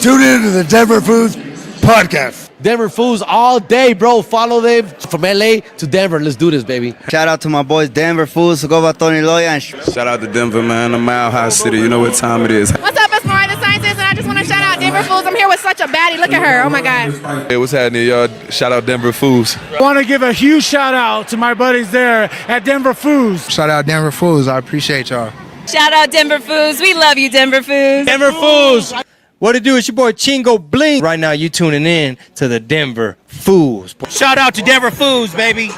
Tune in to the Denver Foos podcast. Denver Foos all day, bro. Follow them from LA to Denver. Let's do this, baby. Shout out to my boys, Denver Foos. Go about Tony Loya. Shout out to Denver, man. A mile high city. You know what time it is. What's up? It's Mariah the Scientist, and I just want to shout out Denver Foos. I'm here with such a baddie. Look at her. Oh, my God. Hey, what's happening, y'all? Shout out Denver Foos. I want to give a huge shout out to my buddies there at Denver Foos. Shout out Denver Foos. I appreciate y'all. Shout out Denver Foos. We love you, Denver Foos. Denver Foos. What it do? It's your boy Chingo Bling. Right now, you tuning in to the Denver Foos. Shout out to Denver Foos, baby.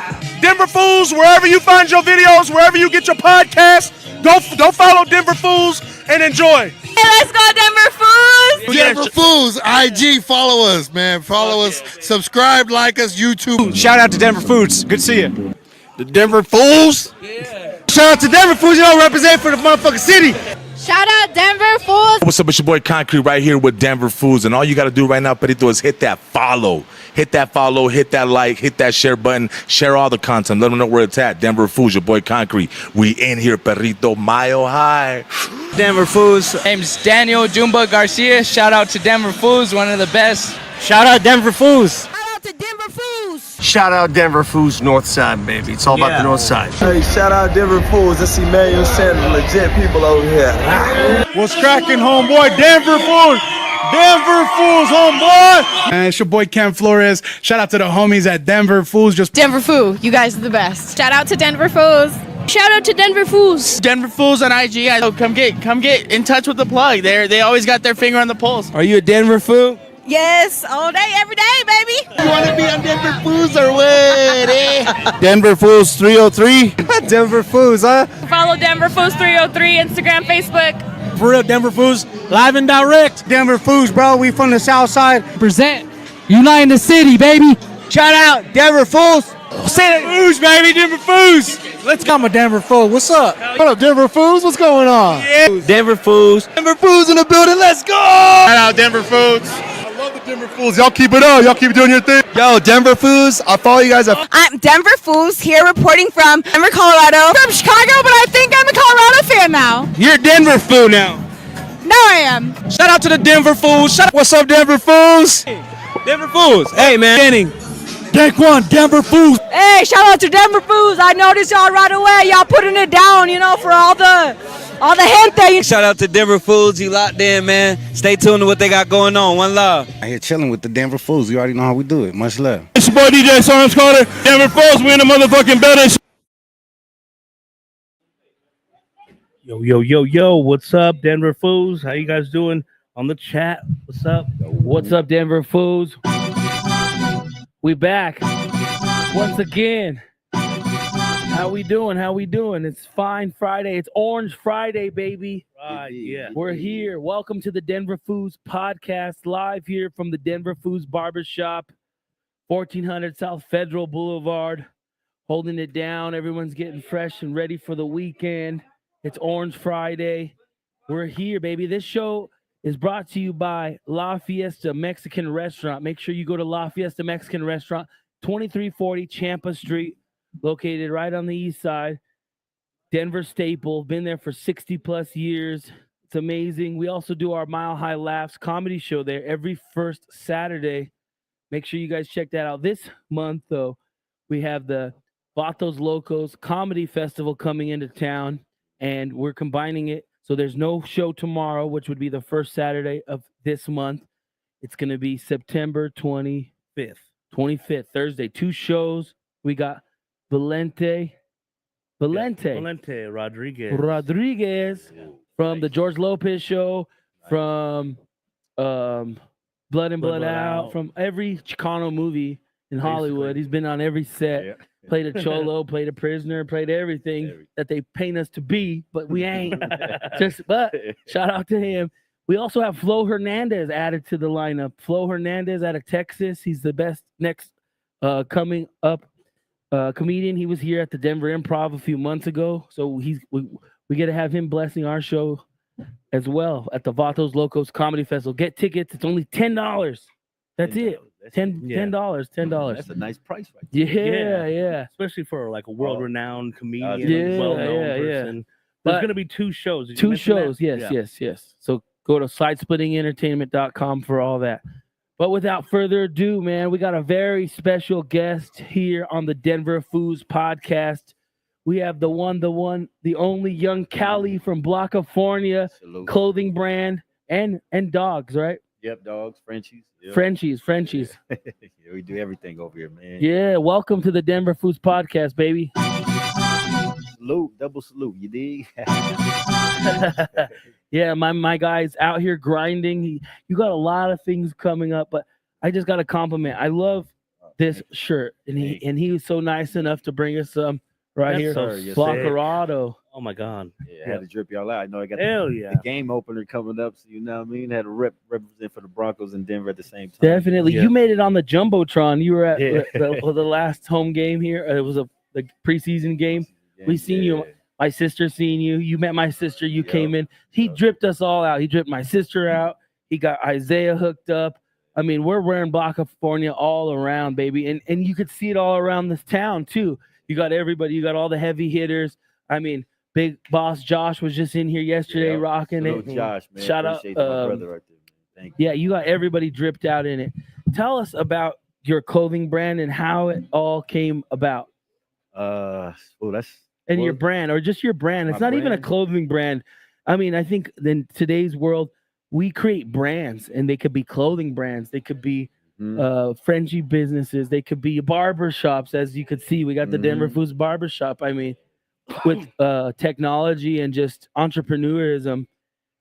Denver Foos, wherever you find your videos, wherever you get your podcasts, go follow Denver Foos and enjoy. Hey, let's go, Denver Foos. Denver Foos, IG, follow us, man. Follow us, subscribe, like us, YouTube. Shout out to Denver Foos. Good to see you. The Denver Foos. Yeah. Shout out to Denver Foos. You know, represent for the motherfucking city. Shout out Denver Foos. What's up, it's your boy Concrete right here with Denver Foos, and all you got to do right now, Perito, is hit that follow, hit that like, hit that share button, share all the content, let them know where it's at. Denver Foos, your boy Concrete. We in here, Perito, mile high. Denver Foos. Name's Daniel Jumba Garcia. Shout out to Denver Foos, one of the best. Shout out Denver Foos. Shout out to Denver Foos. Shout out Denver Foos, North Side, baby. It's all about the North Side. Hey, shout out Denver Fools. Let's see Manuel Sanders, legit people over here. What's cracking, homeboy? Denver Foos. Denver Foos, homeboy. And it's your boy Ken Flores. Shout out to the homies at Denver Foos. Denver Foo. You guys are the best. Shout out to Denver Foos. Shout out to Denver Foos. Denver Foos on IG. So come get in touch with the plug. They always got their finger on the pulse. Are you a Denver Foo? Yes, all day, every day, baby. You want to be on Denver Foos or what? Eh? Denver Foos 303. Denver Foos, huh? Follow Denver Foos 303, Instagram, Facebook. For real, Denver Foos, live and direct. Denver Foos, bro. We from the South Side. Present. Uniting the city, baby. Shout out, Denver Foos. Say it, Foos, baby, Denver Foos. Let's go, my Denver Foos. What's up? What up, Denver Foos? What's going on? Yeah. Denver Foos. Denver Foos in the building. Let's go. Shout out, Denver Foos. Love the Denver Fools. Y'all keep it up. Y'all keep doing your thing. Yo, Denver Foos. I'll follow you guys up. I'm Denver Foos here reporting from Denver, Colorado. From Chicago, but I think I'm a Colorado fan now. You're Denver Foo now. Now I am. Shout out to the Denver Fools. What's up, Denver Fools? Denver Foos. Hey, man. Deck one, Denver Fools. Hey, shout out to Denver Foos. I noticed y'all right away. Y'all putting it down, you know, for all the gente. Shout out to Denver Foos. You locked in, man. Stay tuned to what they got going on. One love. I here chilling with the Denver Foos. You already know how we do it. Much love. It's your boy DJ Sarnes Carter. Denver Fools, we in the motherfucking building. Yo, what's up, Denver Foos? How you guys doing on the chat? What's up? What's up, Denver Foos? We back once again. How we doing? It's Fine Friday. It's Orange Friday, baby. Yeah. We're here. Welcome to the Denver Foos podcast, live here from the Denver Foos Barbershop, 1400 South Federal Boulevard, holding it down. Everyone's getting fresh and ready for the weekend. It's Orange Friday. We're here, baby. This show is brought to you by La Fiesta Mexican Restaurant. Make sure you go to La Fiesta Mexican Restaurant, 2340 Champa Street, located right on the east side. Denver staple, been there for 60 plus years. It's amazing. We also do our Mile High Laughs comedy show there every first Saturday. Make sure you guys check that out. This month, though, we have the Vatos Locos Comedy Festival coming into town, and we're combining it. So there's no show tomorrow, which would be the first Saturday of this month. It's going to be September 25th, Thursday. 2 shows. We got Valente Rodriguez from the George Lopez show, from Blood and Blood Out, from every Chicano movie in Hollywood. He's been on every set. Yeah. Played a cholo, played a prisoner, played everything that they paint us to be, but we ain't. But shout out to him. We also have Flo Hernandez added to the lineup. Flo Hernandez out of Texas. He's the best next coming up comedian. He was here at the Denver Improv a few months ago, so we get to have him blessing our show as well at the Vatos Locos Comedy Festival. Get tickets. It's only $10. That's it. $10. That's a nice price, right? Yeah. Especially for like a world-renowned comedian, well-known person. There's going to be 2 shows. Did Two shows. Yes. So Go to sidesplittingentertainment.com for all that. But without further ado, man, we got a very special guest here on the Denver Foos podcast. We have the one, the only young Cali from BLOKAFORNIA clothing brand and dogs, right? Yep, dogs, Frenchies. Yep. Frenchies. Yeah, we do everything over here, man. Yeah, welcome to the Denver Foos podcast, baby. Salute, double salute, you dig? Yeah, my guy's out here grinding. You got a lot of things coming up, but I just got a compliment. I love this shirt, and he was so nice enough to bring us some right here, Blockerado. Oh my God! Yeah, I had to drip y'all out. I know I got the game opener coming up, so you know what I mean. Had to represent for the Broncos in Denver at the same time. Definitely, you made it on the jumbotron. You were at the last home game here. It was the preseason game. We seen you. My sister seen you. You met my sister. You came in. He dripped us all out. He dripped my sister out. He got Isaiah hooked up. I mean, we're wearing BLOKAFORNIA all around, baby. And you could see it all around this town, too. You got everybody. You got all the heavy hitters. I mean, Big Boss Josh was just in here yesterday rocking it. Josh, man. Shout out. My brother right there, man. Thank you. Yeah, you got everybody dripped out in it. Tell us about your clothing brand and how it all came about. And your brand, or just your brand. It's not even a clothing brand. I mean, I think in today's world, we create brands, and they could be clothing brands. They could be Frenchie businesses. They could be barber shops. As you could see, we got the Denver Foos barber shop. I mean, with technology and just entrepreneurism,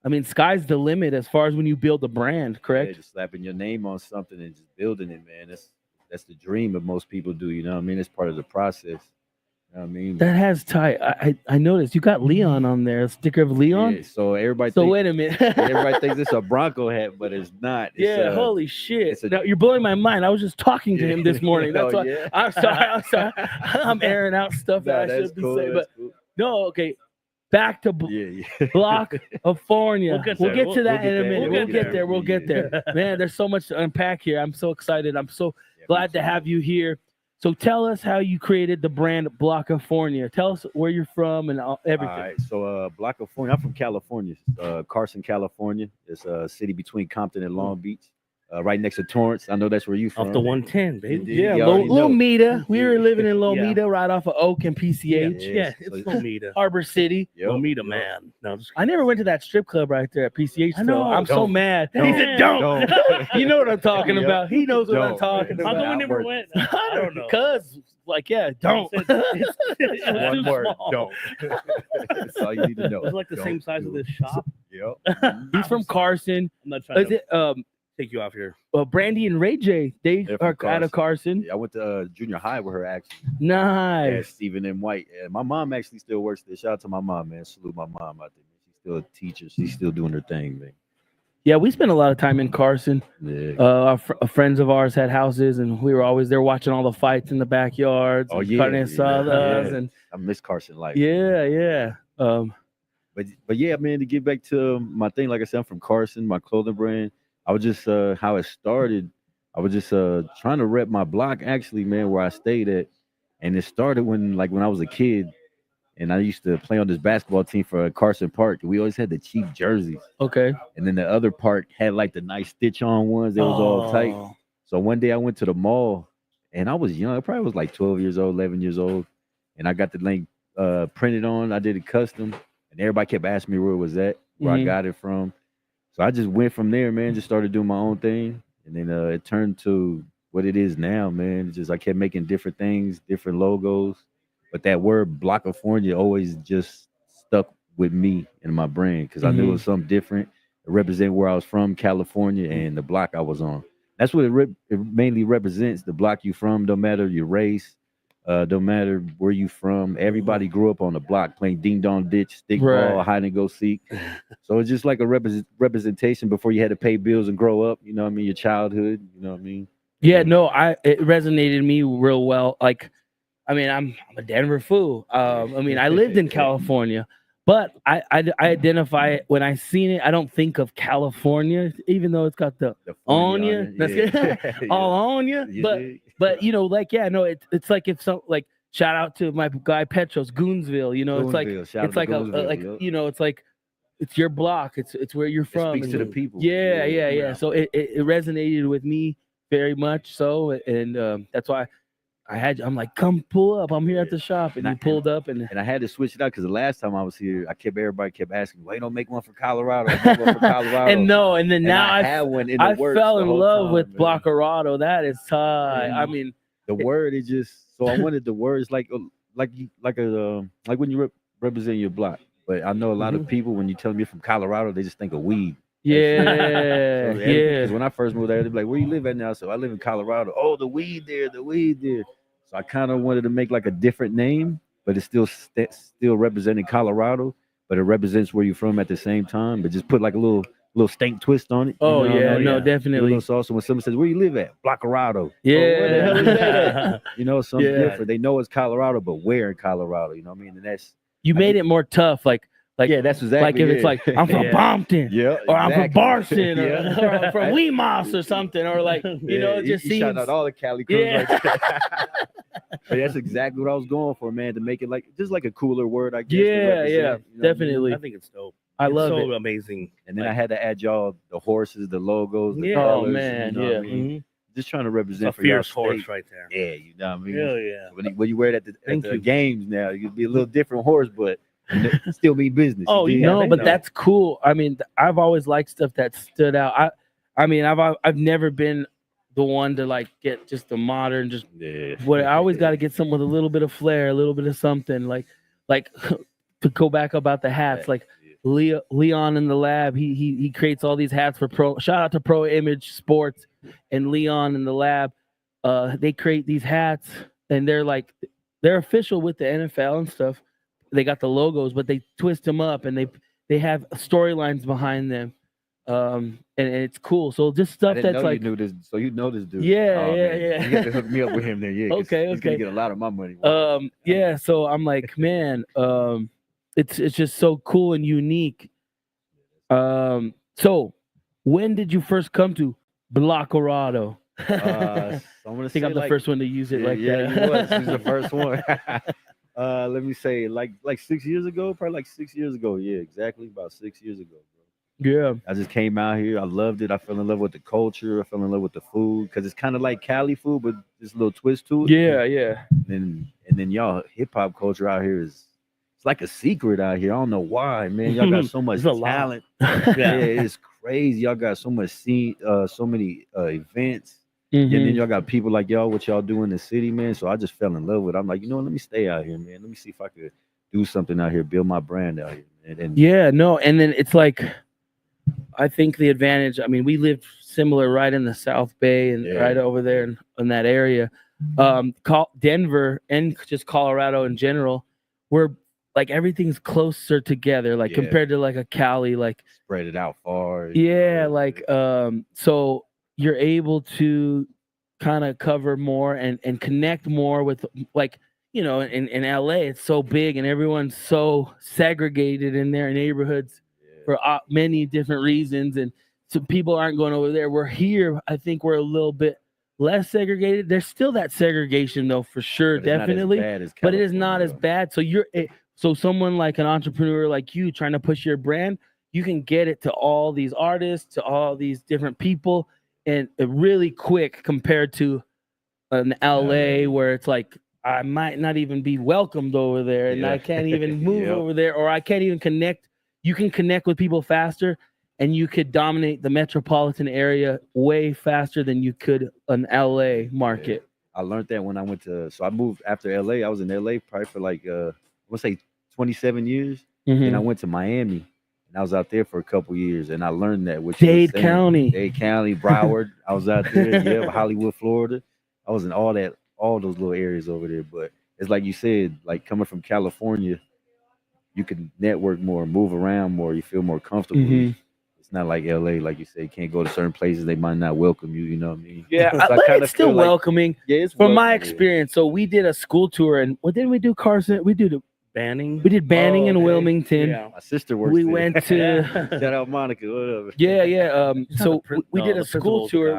I mean, sky's the limit as far as when you build a brand, correct? Yeah, just slapping your name on something and just building it, man. That's the dream of most people do, you know what I mean? It's part of the process. I mean, that has tie. I noticed you got Leon on there, a sticker of Leon. Yeah, so everybody. Wait a minute. Everybody thinks it's a Bronco hat, but it's not. It's holy shit! Now, you're blowing my mind. I was just talking to him this morning. That's why. Yeah. I'm sorry. I'm airing out stuff that I should be saying. But no, okay. Back to BLOKAFORNIA. We'll get to that in a minute. We'll get there. Man, there's so much to unpack here. I'm so excited. I'm so glad to have you here. So tell us how you created the brand BLOKAFORNIA. Tell us where you're from and everything. All right, so BLOKAFORNIA. I'm from California, Carson, California. It's a city between Compton and Long Beach, right next to Torrance. I know that's where you from. Off the 110, baby. Yeah, Lomita. We were living in Lomita, right off of Oak and PCH. Yeah, it's Lomita. Harbor City. Lomita, man. No, I never went to that strip club right there at PCH. I know. I'm so mad. He said, "Don't." You know what I'm talking about. He knows what I'm talking about. How come we never went? I don't know. Because, don't. One word, don't. That's all you need to know. It's like the same size of this shop. Yep. He's from Carson. I'm not trying to take you off here. Brandy and Ray J, they are out of Carson. Yeah, I went to junior high with her, actually. Nice. Yeah, Stephen M. White. Yeah, my mom actually still works there. Shout out to my mom, man. Salute my mom out there. She's still a teacher. She's still doing her thing, man. Yeah, we spent a lot of time in Carson. Yeah. Friends of ours had houses, and we were always there watching all the fights in the backyards. Oh, yeah. And I miss Carson life. Yeah. But yeah, man, to get back to my thing, like I said, I'm from Carson, my clothing brand. I was just how it started. I was just trying to rep my block, actually, man, where I stayed at. And it started when I was a kid, and I used to play on this basketball team for Carson Park. We always had the cheap jerseys. Okay. And then the other park had like the nice stitch-on ones. It was all tight. So one day I went to the mall, and I was young. I probably was like 12 years old, 11 years old. And I got the link printed on. I did it custom. And everybody kept asking me where it was at, where I got it from. So I just went from there, man, just started doing my own thing. And then it turned to what it is now, man. It's just I kept making different things, different logos. But that word BLOKAFORNIA always just stuck with me and my brand because I knew it was something different. It represented where I was from, California, and the block I was on. That's what it mainly represents, the block you from, no matter your race, no matter where you from. Everybody grew up on the block playing ding-dong ditch, stickball, hide and go seek. So it's just like a representation before you had to pay bills and grow up, you know what I mean, your childhood, you know what I mean? Yeah, no, it resonated me real well. Like, I mean, I'm a Denver fool. I mean, I lived in California, but I identify it when I seen it. I don't think of California, even though it's got the Onya. That's good. All on you. But you know, like, yeah, no, it's like if some like shout out to my guy Petros, Goonsville. You know, it's like you know, it's like it's your block. It's where you're from. speaks to the people. Yeah. So it resonated with me very much so, and that's why I'm like, come pull up. I'm here at the shop, and you pulled up, and I had to switch it out because the last time I was here, everybody kept asking, "Why you don't make one for Colorado?" Make one for Colorado. and then now I had one in the I works fell the in whole love time, with man. Blockerado. That is tight. I mean, The word is just so I wanted the words like when you represent your block. But I know a lot of people when you tell them you're from Colorado, they just think of weed. Yeah, Because when I first moved there, they'd be like, "Where you live at now?" So I live in Colorado. Oh, the weed there. So I kind of wanted to make like a different name, but it's still representing Colorado, but it represents where you're from at the same time. But just put like a little stank twist on it. Oh, you know yeah, what I mean? no, Give it a definitely. little sauce. So when someone says, "Where you live at?" Blockerado. Yeah. Oh, where the hell is that at? You know, something Yeah. different. They know it's Colorado, but where in Colorado? You know what I mean? And that's You made it more tough, like yeah, that's exactly like if it's it. like I'm from Yeah. Brompton, Yeah, or I'm from exactly. Barson, or, Yeah. or I'm from Weemos or something, or like you know, it just you seems. shout out all the Cali crews Yeah. like that. But that's exactly what I was going for, man, to make it like just like a cooler word, I guess. to Yeah, represent, you know what I mean? definitely. I think it's dope. I It's love so it. amazing. And then I had to add y'all the horses, the logos, the Yeah. colors, Oh man, you know what I yeah. mean? Just trying to It's represent a for your fierce horse state. right there. Yeah, you know what I mean? Hell yeah. When you wear it at Thank the you. games now, you'd be a little different horse, but still mean business. Oh, you dig? yeah. No, they but know. that's cool. I mean, I've always liked stuff that stood out. I mean, I've never been the one to like get just the modern, just Yeah. what I always got to get something with a little bit of flair, a little bit of something like to go back about the hats, like Leon in the lab. He creates all these hats for pro. Shout out to Pro Image Sports and Leon in the lab. They create these hats and they're official with the NFL and stuff. They got the logos, but they twist them up and they have storylines behind them. And it's cool. So just I stuff didn't that's know like you knew this, so you know this dude. Yeah, Oh, yeah, man. yeah. You got to hook me up with him then, yeah. 'Cause Okay, he's gonna okay. get a lot of my money. Yeah, so I'm like, man, it's just so cool and unique. So when did you first come to Blockerado? So I'm gonna I think say I'm the like- first one to use it like yeah, that. you was. He was the first one. Let me say, like 6 years ago, probably like 6 years ago. Yeah, exactly about 6 years ago, bro. Yeah. I just came out here. I loved it. I fell in love with the culture. I fell in love with the food because it's kind of like Cali food, but just a little twist to it. Yeah. And then y'all hip hop culture out here is it's like a secret out here. I don't know why, man. Y'all got so much It's a lot. talent. Yeah. It's crazy. Y'all got so much so many events. Mhm. And then y'all got people like y'all, what y'all do in the city, man. So I just fell in love with it. I'm like, you know what? Let me stay out here, man. Let me see if I could do something out here, build my brand out here, man. And Yeah, no, and then it's like I think the advantage, I mean, we lived similar right in the South Bay and Yeah. right over there in that area. Denver and just Colorado in general, we're like everything's closer together, like Yeah. compared to like a Cali, like spread it out far. yeah, like so you're able to kind of cover more and connect more with like you know in LA it's so big and everyone's so segregated in their neighborhoods for many different reasons and so people aren't going over there. We're here. I think we're a little bit less segregated. There's still that segregation though for sure, But it's not as definitely, bad as but it is not California, as though. bad. So so someone like an entrepreneur like you trying to push your brand, you can get it to all these artists, to all these different people, and really quick compared to an LA where it's like I might not even be welcomed over there, and Yeah. I can't even move Yep. over there, or I can't even connect. You can connect with people faster, and you could dominate the metropolitan area way faster than you could an LA market. I learned that when I went to. So I moved after LA. I was in LA probably for like let's say 27 years. Mhm. And I went to Miami. And I was out there for a couple years, and I learned that. What you were Dade saying. County. Dade County, Broward. I was out there. Yeah, Hollywood, Florida. I was in all those little areas over there. But it's like you said, like coming from California, you can network more, move around more. You feel more comfortable. Mhm. It's not like LA, like you say, you can't go to certain places. They might not welcome you. You know what I mean? Yeah, So I but kinda it's still feel like- welcoming. Yeah, it's From my welcoming, yeah. experience. So we did a school tour, and what didn't we do, Carson? We did Banning. We did Banning in okay. Wilmington. Yeah. My sister works We there. went to Shout out Monica, whatever. yeah. He's not So the prin- we no, did the a school principal's the tour.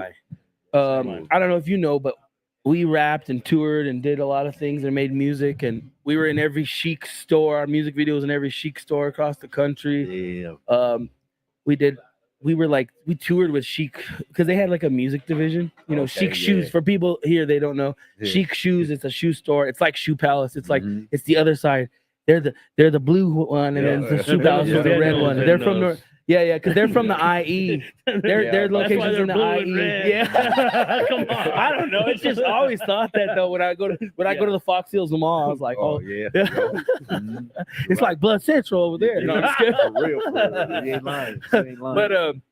guy. I don't know if you know, but we rapped and toured and did a lot of things and made music, and we were in every chic store. Our music videos in every chic store across the country. Yeah. We toured with Chic because they had like a music division. You know, Okay, Chic Shoes. For people here, they don't know. Yeah. Chic Shoes. It's a shoe store. It's like Shoe Palace. It's like it's the other side. They're the blue one, and then the Shoe Palace is the red one. They're from North. Yeah, because they're from the IE. Their locations in the IE. Yeah, come on. I don't know. It's just I always thought that though. When I go to the Fox Hills Mall, I was like, oh yeah. it's like Blood Central over there. No, I'm just kidding. For real. You ain't lying. You ain't lying.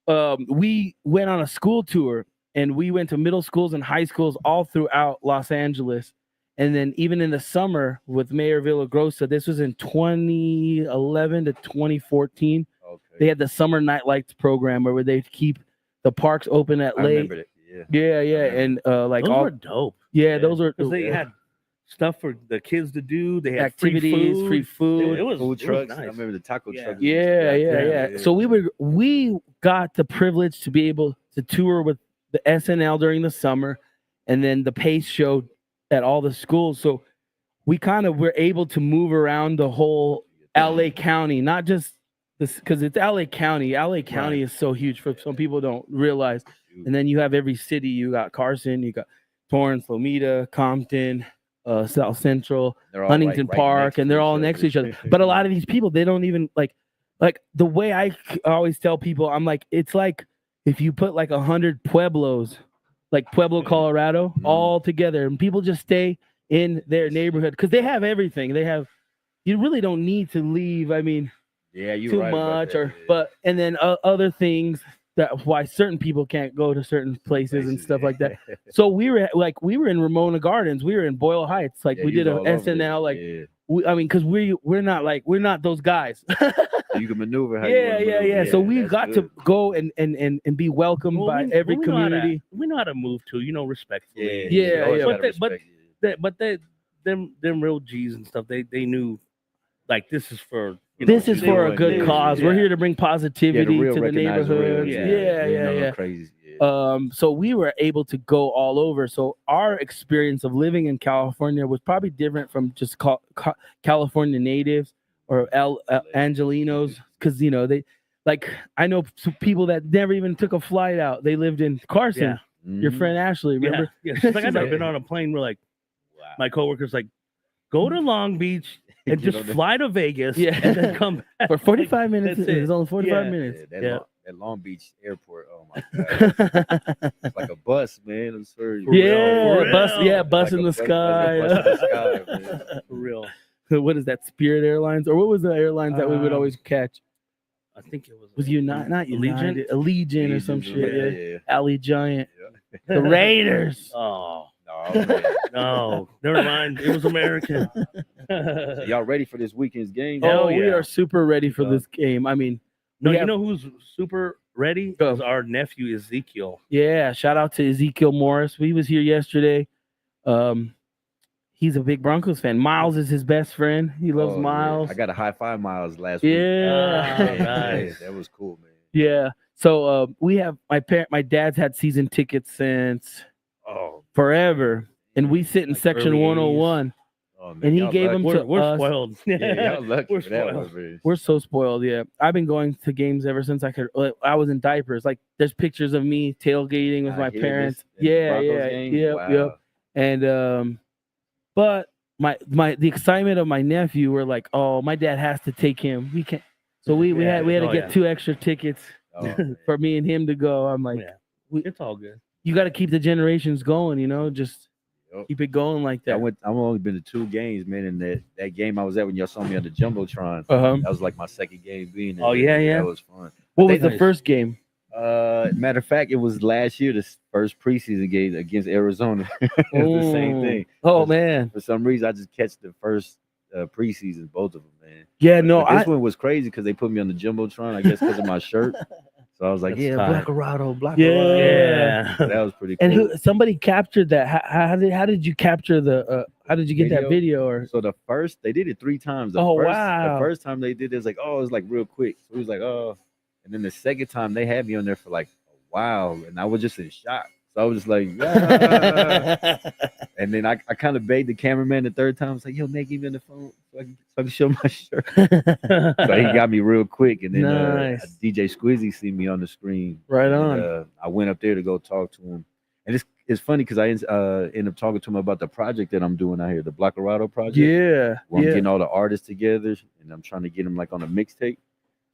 But we went on a school tour, and we went to middle schools and high schools all throughout Los Angeles. And then even in the summer with Mayor Villagrosa, this was in 2011 to 2014. Okay. They had the summer night lights program where they'd keep the parks open at I late. remember that. Yeah. Yeah. And like Those all were dope. Yeah, those are Because they had stuff for the kids to do. They had activities, free food. It was Food trucks. nice. I remember the taco truck. Yeah. So we got the privilege to be able to tour with the SNL during the summer, and then the Pace show at all the schools. So we kind of were able to move around the whole LA County, not just this because it's LA County. LA County is so huge for some people don't realize. And then you have every city. You got Carson, you got Torrance, Lomita, Compton, South Central, Huntington Park, and they're all next to each other. But a lot of these people, they don't even like the way I always tell people, I'm like, it's like if you put like 100 pueblos, like Pueblo, Colorado, all together, and people just stay in their neighborhood because they have everything. You really don't need to leave. I mean, too much, and then other things that why certain people can't go to certain places and stuff like that. So we were in Ramona Gardens, we were in Boyle Heights, like we did a SNL, because we're not those guys. You can maneuver. Yeah. So we got to go and be welcomed by every community. We know how to move too, respectfully. Yeah. But them real G's and stuff, they knew like this is for this is for a good cause. We're here to bring positivity to the neighborhood. Yeah. Crazy. So we were able to go all over. So our experience of living in California was probably different from just California natives or Angelinos, because they I know people that never even took a flight out. They lived in Carson. Your friend Ashley, remember? Yeah. She's like, I've never been on a plane. We're like, my coworker's like, go to Long Beach and just fly to Vegas and then come back. For 45 minutes. It's only 45 minutes. That Long Beach airport. Oh my God. It's like a bus, man. I'm sorry. Bus in the sky. For real. What is that? Spirit Airlines, or what was the airlines that we would always catch? I think it was not United, Allegiant or some shit. Yeah. Alley Giant, the Raiders. Oh no, never mind. It was American. So y'all ready for this weekend's game? We are super ready for this game. I mean, you know who's super ready? Is our nephew Ezekiel. Yeah, shout out to Ezekiel Morris. He was here yesterday. He's a big Broncos fan. Miles is his best friend. He loves Miles. Yeah. I got a high five Miles last week. Nice. That was cool, man. Yeah. So we have my dad's had season tickets since forever, and we sit in section 101. Oh, man, and he gave them to we're us. Spoiled. Yeah, y'all lucky we're for that spoiled. one, We're so spoiled. Yeah, I've been going to games ever since I was in diapers. Like, there's pictures of me tailgating with my parents. Yep. And but the excitement of my nephew, were like, oh, my dad has to take him. We can't. So we had to get 2 extra tickets for me and him to go. I'm like, it's all good. You got to keep the generations going. Just keep it going like that. I've only been to 2 games, man. And that game I was at when y'all saw me on the Jumbotron, that was like my second game being there. Oh yeah. That was fun. What was the first game? Matter of fact, it was last year, the first preseason game against Arizona. It was the same thing. Oh man! For some reason, I just catch the first preseason, both of them, man. Yeah, no, this one was crazy because they put me on the Jumbotron, I guess, because of my shirt. So I was like, Blackarado. Yeah. That was pretty cool. And somebody captured that. How did you capture the? How did you get that video? Or so they did it 3 times. Wow! The first time they did it, was like, it was like real quick. So it was like, and then the second time they had me on there for like a while, and I was just in shock. So I was just like, "Ah." And then I kind of begged the cameraman the third time. I was like, yo, man, give me the phone so I can show my shirt. So he got me real quick. And then Nice. DJ Squizzy see me on the screen. Right And, on. I went up there to go talk to him. And it's funny because I ended up talking to him about the project that I'm doing out here, the Blockarado project. Yeah. Where I'm Yeah. getting all the artists together and I'm trying to get them like on a mixtape.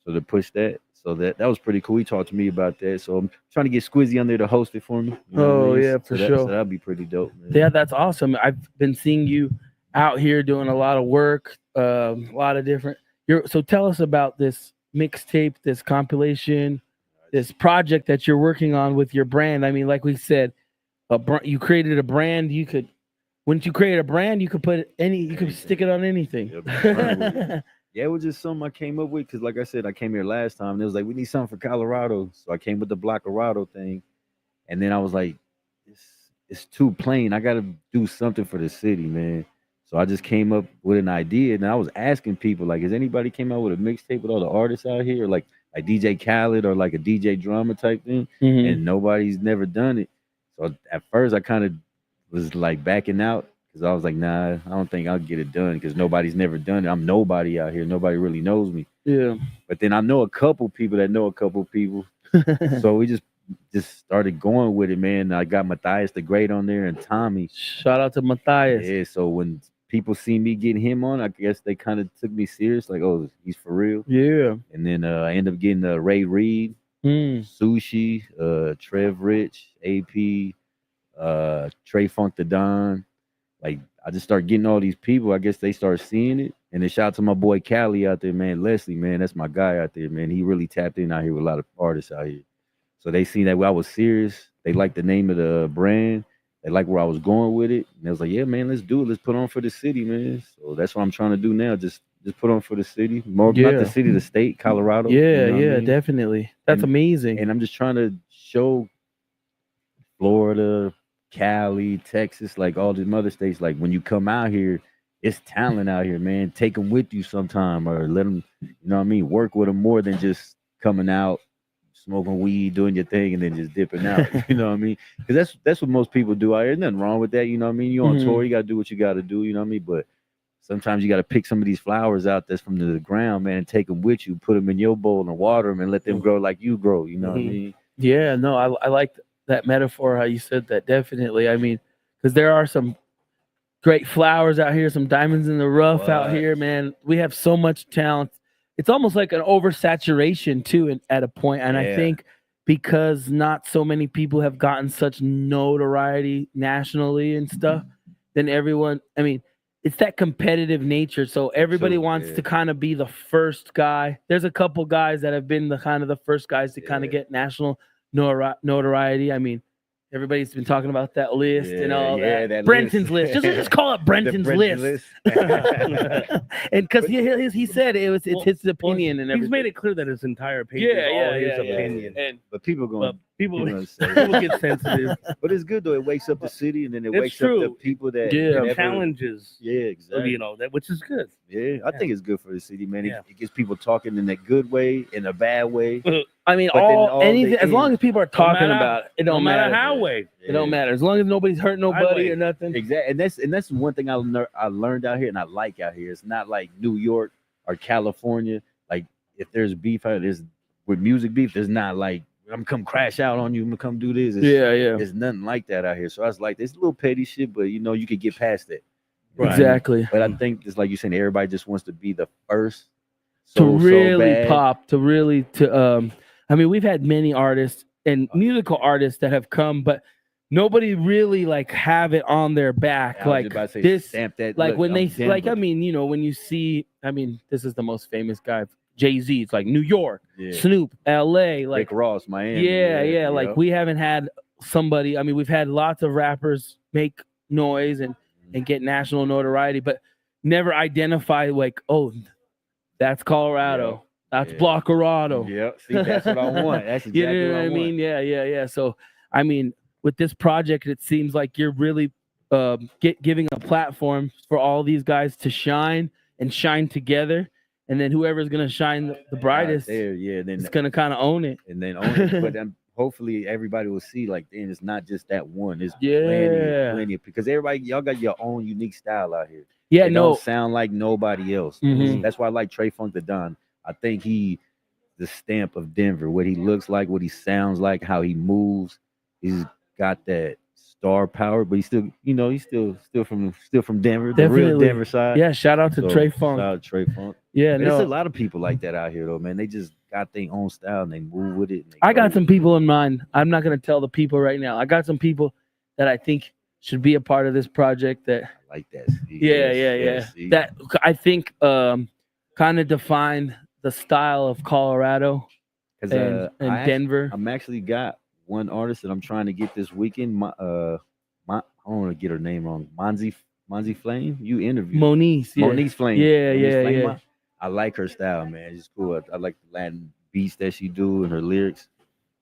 So to push that. So that was pretty cool. He talked to me about that. So I'm trying to get Squizzy on there to host it for me. You know what I mean? Yeah, for So sure. So that'd be pretty dope, man. Yeah, that's awesome. I've been seeing you out here doing a lot of work, a lot of different. So tell us about this mixtape, this compilation, this project that you're working on with your brand. I mean, like we said, you created a brand. Once you create a brand, you could put you could stick it on anything. Yeah, it was just something I came up with because, like I said, I came here last time and it was like, we need something for Colorado. So I came with the Blockarado thing. And then I was like, it's too plain. I got to do something for the city, man. So I just came up with an idea and I was asking people, like, has anybody came out with a mixtape with all the artists out here? Like DJ Khaled or like a DJ drama type thing. Mhm. And nobody's never done it. So at first I kind of was like backing out. Because I was like, nah, I don't think I'll get it done because nobody's never done it. I'm nobody out here. Nobody really knows me. Yeah. But then I know a couple people that know a couple people. So we just started going with it, man. I got Matthias the Great on there and Tommy. Shout out to Matthias. Yeah, so when people see me getting him on, I guess they kind of took me serious. Like, oh, he's for real. Yeah. And then I ended up getting Ray Reed, Sushi, Trev Rich, AP, Trey Funk the Don. Like, I just start getting all these people. I guess they start seeing it. And then shout out to my boy Cali out there, man. Leslie, man, that's my guy out there, man. He really tapped in out here with a lot of artists out here. So they seen that I was serious. They liked the name of the brand. They liked where I was going with it. And they was like, yeah, man, let's do it. Let's put on for the city, man. So that's what I'm trying to do now. Just put on for the city. More not the city, the state, Colorado. Yeah, you know what I mean? definitely. That's amazing. And I'm just trying to show Florida, Cali, Texas, like all these other states, like when you come out here, it's talent out here, man. Take them with you sometime or let them, you know what I mean, work with them more than just coming out, smoking weed, doing your thing, and then just dipping out. You know what I mean? Because that's what most people do out here. There's nothing wrong with that, you know what I mean? You're on tour, you got to do what you got to do, you know what I mean? But sometimes you got to pick some of these flowers out that's from the ground, man, and take them with you, put them in your bowl and water them and let them grow like you grow, you know what I mean? Yeah, no, I like that metaphor, how you said that. Definitely. I mean, because there are some great flowers out here, some diamonds in the rough out here, man. We have so much talent. It's almost like an oversaturation too at a point. And I think because not so many people have gotten such notoriety nationally and stuff, then everyone, I mean, it's that competitive nature. So everybody wants to kind of be the first guy. There's a couple guys that have been the first guys to kind of get national notoriety. I mean, everybody's been talking about that list and all that. Brenton's list. Just call it Brenton's list. And because he said it's his opinion and everything. He's made it clear that his entire page is all his opinion. But people people get sensitive. But it's good though. It wakes up the city and then it It's wakes true. up the people that challenges. Yeah, exactly. You know, which is good. Yeah, I think it's good for the city, man. It gets people talking in a good way, in a bad way. I mean, anything as long as people are talking about it, it don't matter how way. It don't matter as long as nobody's hurting nobody or nothing. Exactly, and that's one thing I learned out here, and I like out here. It's not like New York or California. Like if there's beef out there's with music beef, there's not like I'm gonna come crash out on you. I'm gonna come do this. It's nothing like that out here. So I was like, this little petty shit, but you know, you could get past that. Right. Exactly. But I think it's like you saying, everybody just wants to be the first to really pop. I mean, we've had many artists and musical artists that have come, but nobody really like have it on their back. Like this, like look, when they Denver. Like, I mean, you know, when you see, I mean, this is the most famous guy, Jay-Z. It's like New York, Snoop, LA, like Rick Ross, Miami. Yeah. Like we haven't had somebody. I mean, we've had lots of rappers make noise and get national notoriety, but never identify like, oh, that's Colorado. That's Blockarado. Yeah, see, that's what I want. That's exactly you know what I mean? Yeah. So, I mean, with this project, it seems like you're really giving a platform for all these guys to shine together, and then whoever's gonna shine the brightest, then it's gonna kind of own it. And then own it. But hopefully everybody will see like, damn, it's not just that one. It's Yeah. plenty because everybody, y'all got your own unique style out here. Yeah, It don't sound like nobody else. Mhm. That's why I like Trey Funk the Don. I think he the stamp of Denver, what he looks like, what he sounds like, how he moves. He's got that star power, but he's still, you know, he's still from Denver, the real Definitely. Denver side. Yeah, shout out to Trey Funk. Shout out to Trey Funk. Yeah, There's no. a lot of people like that out here though, man. They just got their own style and they move with it. I got some people in mind. I'm not going to tell the people right now. I got some people that I think should be a part of this project that I like that. Yeah. That I think kind of defined the style of Colorado and Denver. I'm actually got one artist that I'm trying to get this weekend. I don't want to get her name wrong. Monzi Flame. You interviewed Moniz. Yeah. Moniz Flame. Yeah, Moniz yeah, Flame. yeah. I like her style, man. It's cool. I like the Latin beats that she do and her lyrics.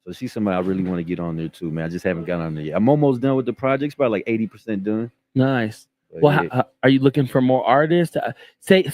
So she's somebody I really want to get on there too, man. I just haven't got on there yet. I'm almost done with the projects, about like 80% done. Nice. But Well, yeah. are you looking for more artists? Say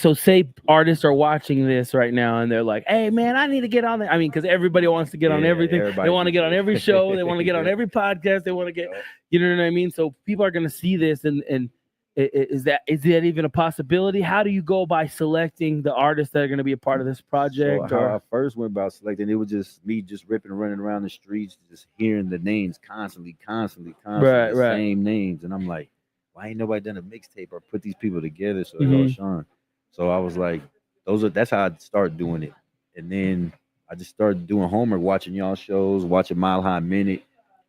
artists are watching this right now and they're like, "Hey, man, I need to get on there." I mean, because everybody wants to get on Yeah, everything. They everybody want to get on every show. They want to get on Yeah. every podcast. They want to get, you know what I mean? So people are gonna see this, and is that even a possibility? How do you go by selecting the artists that are gonna be a part of this project? So how I first went about selecting, it was just me just ripping and running around the streets, just hearing the names constantly, Right, the right. same names, and I'm like, why ain't nobody done a mixtape or put these people together so it all shine? So I was like, that's how I started doing it, and then I just started doing homework, watching y'all shows, watching Mile High Minute,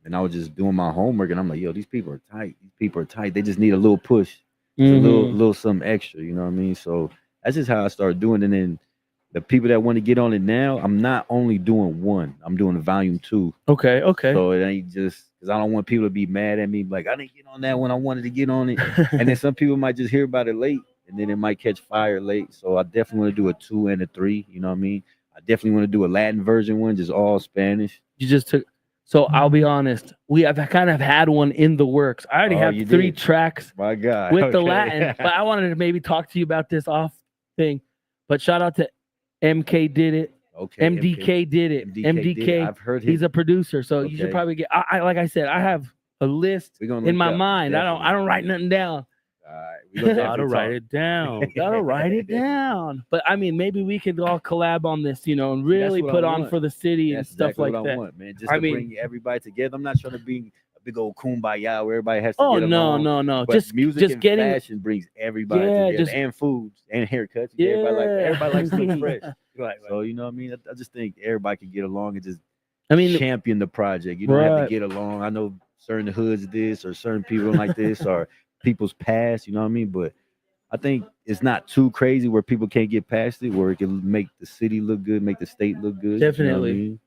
and I was just doing my homework, and I'm like, yo, these people are tight. These people are tight. They just need a little push, just a little something extra. You know what I mean? So that's just how I started doing it. And then the people that want to get on it now, I'm not only doing one, I'm doing a volume 2. Okay. So it ain't just because I don't want people to be mad at me, like I didn't get on that when I wanted to get on it. And then some people might just hear about it late, and then it might catch fire late. So I definitely want to do a 2 and a 3. You know what I mean? I definitely want to do a Latin version one, just all Spanish. You just took. So I'll be honest, we have kind of had one in the works. I already have 3 tracks My God. with the Okay. Latin, but I wanted to maybe talk to you about this off thing. But shout out to MK did it. Okay. MDK did it. MDK. I've heard He's his. a producer, so you should Okay. probably get. I like I said, I have a list We gonna in look my up, mind. I don't write nothing down. All right. We gonna Gotta definitely write talk. it down. Gotta write it down. But I mean, maybe we could all collab on this, you know, and really what I put on want. for the city and That's stuff exactly like what I that. want, man. Just I to mean- bring everybody together. I'm not trying to be a big old kumbaya where everybody has to Oh get no, along. no. But Just music and getting fashion brings everybody Yeah, together, just- and foods and haircuts. Yeah. Everybody likes to look fresh. Right. So you know what I mean. I just think everybody can get along and just I mean, champion the project. You don't have Right. to get along. I know certain hoods this or certain people like this or people's past. You know what I mean. But I think it's not too crazy where people can't get past it, where it can make the city look good, make the state look good. Definitely. You know what I mean?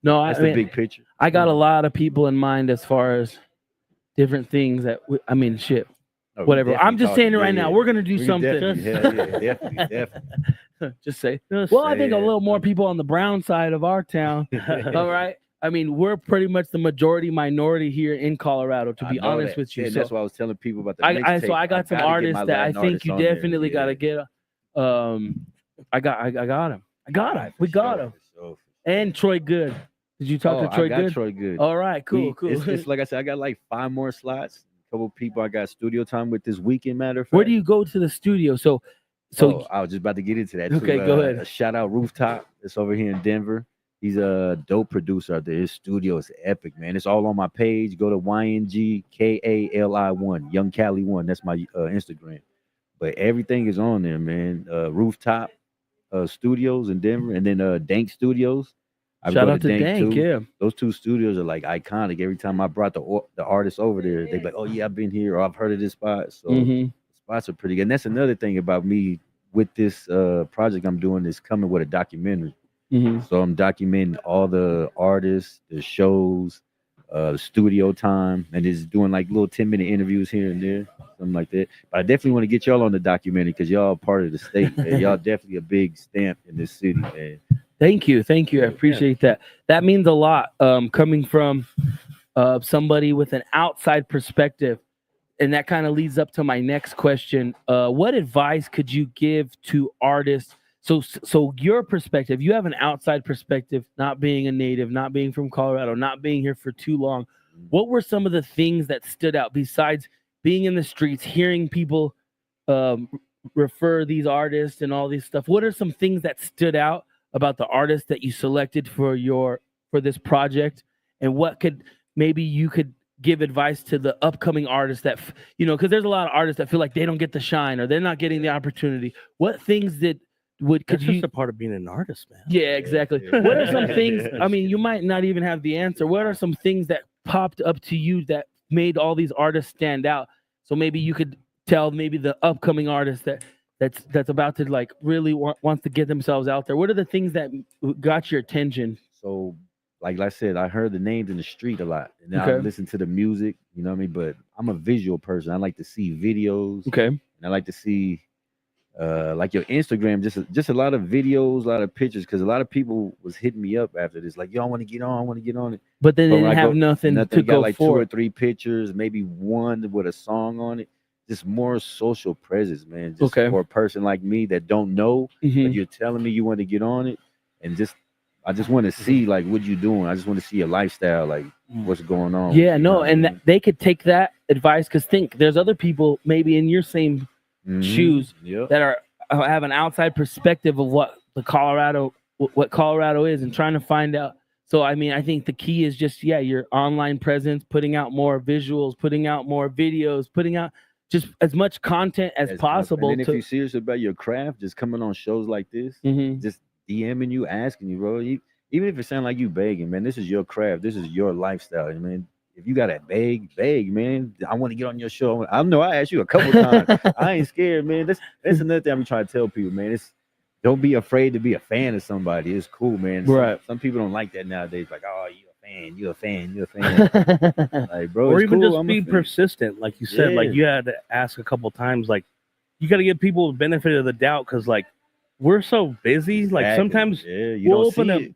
no, That's I the mean, big picture. I got a lot of people in mind as far as different things that I mean, shit. Oh, we Whatever. definitely I'm just talking. saying it right Yeah, now. yeah. We're gonna do We something. definitely, definitely. Just say. Just Well, I think a say it. little more people on the brown side of our town. All right. I mean, we're pretty much the majority minority here in Colorado, to I be know honest that. with you. And So that's why I was telling people about the I mixtape. I got some gotta get artists my that I Latin think artists you on there. definitely Yeah. gotta get. I got him. I got him. We got him. For sure. And Troy Good. Did you talk to Troy I got Good? Troy Good. All right, cool. It's like I said, I got like 5 more slots. A couple people I got studio time with this weekend. Matter of fact. Where do you go to the studio? So I was just about to get into that. Okay, too. go ahead. A shout out Rooftop. It's over here in Denver. He's a dope producer out there. His studio is epic, man. It's all on my page. Go to YNGKALI1, Young Cali 1. That's my Instagram. But everything is on there, man. Rooftop Studios in Denver, and then Dank Studios. I shout go out to Dank, too. yeah. Those 2 studios are like iconic. Every time I brought the artists over there, they be like, "Oh yeah, I've been here," or "I've heard of this spot." So Mhm. spots are pretty good. And that's another thing about me with this project I'm doing is coming with a documentary. Mhm. So I'm documenting all the artists, the shows, studio time, and just doing like little 10-minute interviews here and there, something like that. But I definitely want to get y'all on the documentary because y'all are part of the state. Man. Y'all definitely a big stamp in this city, man. Thank you. I appreciate that. That means a lot. Coming from somebody with an outside perspective, and that kind of leads up to my next question. What advice could you give to artists So your perspective, you have an outside perspective, not being a native, not being from Colorado, not being here for too long. What were some of the things that stood out besides being in the streets, hearing people refer these artists and all these stuff? What are some things that stood out about the artists that you selected for this project, and what could maybe you could give advice to the upcoming artists that because there's a lot of artists that feel like they don't get the shine or they're not getting the opportunity. What things That's just a part of being an artist, man. Yeah, exactly. What are some things? I mean, you might not even have the answer. What are some things that popped up to you that made all these artists stand out? So maybe you could tell maybe the upcoming artist that's about to like really wants to get themselves out there. What are the things that got your attention? So, like I said, I heard the names in the street a lot, and then I Okay. listen to the music. You know what I mean? But I'm a visual person. I like to see videos. Okay. And I like to see, like your Instagram, just a lot of videos, a lot of pictures, because a lot of people was hitting me up after this, like, yo, I want to get on, I want to get on it. But then they when didn't I have nothing to got go like for. 2 or 3 pictures, maybe one with a song on it. Just more social presence, man. Just Okay. for a person like me that don't know, Mhm. but you're telling me you want to get on it, and I just want to see like what you doing. I just want to see your lifestyle, like what's going on. Yeah, you know no, what I and mean? they could take that advice because there's other people maybe in your same shoes Yep. that have an outside perspective of what Colorado is and trying to find out. So I mean, I think the key is just your online presence, putting out more visuals, putting out more videos, putting out just as much content as possible. And then if you're serious about your craft, just coming on shows like this, just DMing you, asking you, bro. Even if it sounds like you begging, man, this is your craft, this is your lifestyle. I mean, if you gotta beg, man. I want to get on your show. I know I asked you a couple times. I ain't scared, man. That's another thing I'm trying to tell people, man. Don't be afraid to be a fan of somebody. It's cool, man. Right. Some people don't like that nowadays. Like, oh, you a fan. Like, bro, Or it's even cool. just I'm a be fan. persistent, like you said. Like Yeah. you had to ask a couple times. Like you got to give people the benefit of the doubt because like we're so busy. Like Exactly. sometimes you we'll don't open see a it.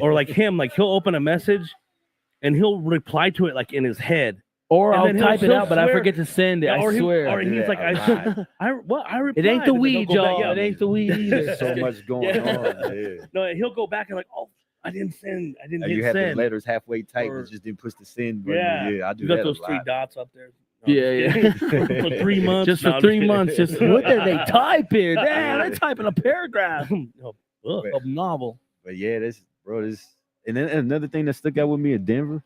like him, like he'll open a message and he'll reply to it like in his head. Or And I'll then type it he'll out, but I swear- forget to send it. Yeah, I or swear. Or he's like, I replied. It ain't the and then he'll weed, go back, y'all. yeah. It ain't the weed either. There's so much going on. Yeah. No, he'll go back and like, oh, I didn't send. I didn't Like hit you had the send. letters halfway typed, Or- but just didn't push the send button. Yeah, I do you got that those a 3 lot. dots up there. No, Yeah. for 3 months. Just No, for I'm 3 kidding. months. Just what did they type here? Damn, they're typing a paragraph Ugh. of novel. But yeah, and then another thing that stuck out with me in Denver,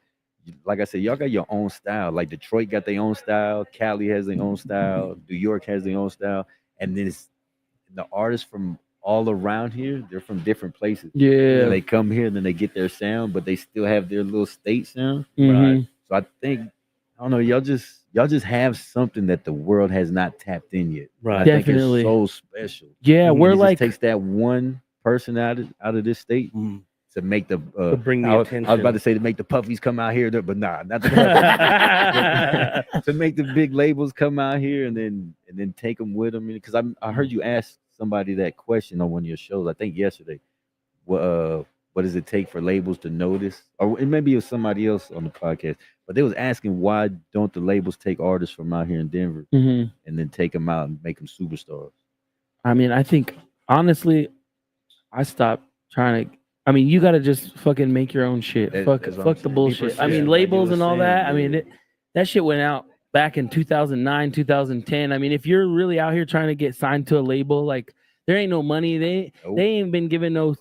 like I said, y'all got your own style. Like Detroit got their own style, Cali has their own style, New York has their own style, and then it's the artists from all around here. They're from different places. Yeah. And they come here and then they get their sound, but they still have their little state sound. Mhm. So I think I don't know, y'all just have something that the world has not tapped in yet. Right. I think Definitely. it's so special. Yeah, And we're it just like takes that one person out of this state to make the To bring the I was attention. about to say to make the puffies come out here, but nah, not the puffies. To make the big labels come out here and then take them with them. Because I heard you ask somebody that question on one of your shows, I think yesterday. What does it take for labels to notice? Or it maybe it was somebody else on the podcast, but they was asking why don't the labels take artists from out here in Denver Mhm. and then take them out and make them superstars? I mean, I think honestly, I stopped trying to. I mean, you got to just fucking make your own shit. That's Fuck what I'm the saying. Be bullshit. I persistent, mean, like you labels were and all saying, that. I mean, yeah. that shit went out back in 2009, 2010. I mean, if you're really out here trying to get signed to a label, like there ain't no money. They ain't been given no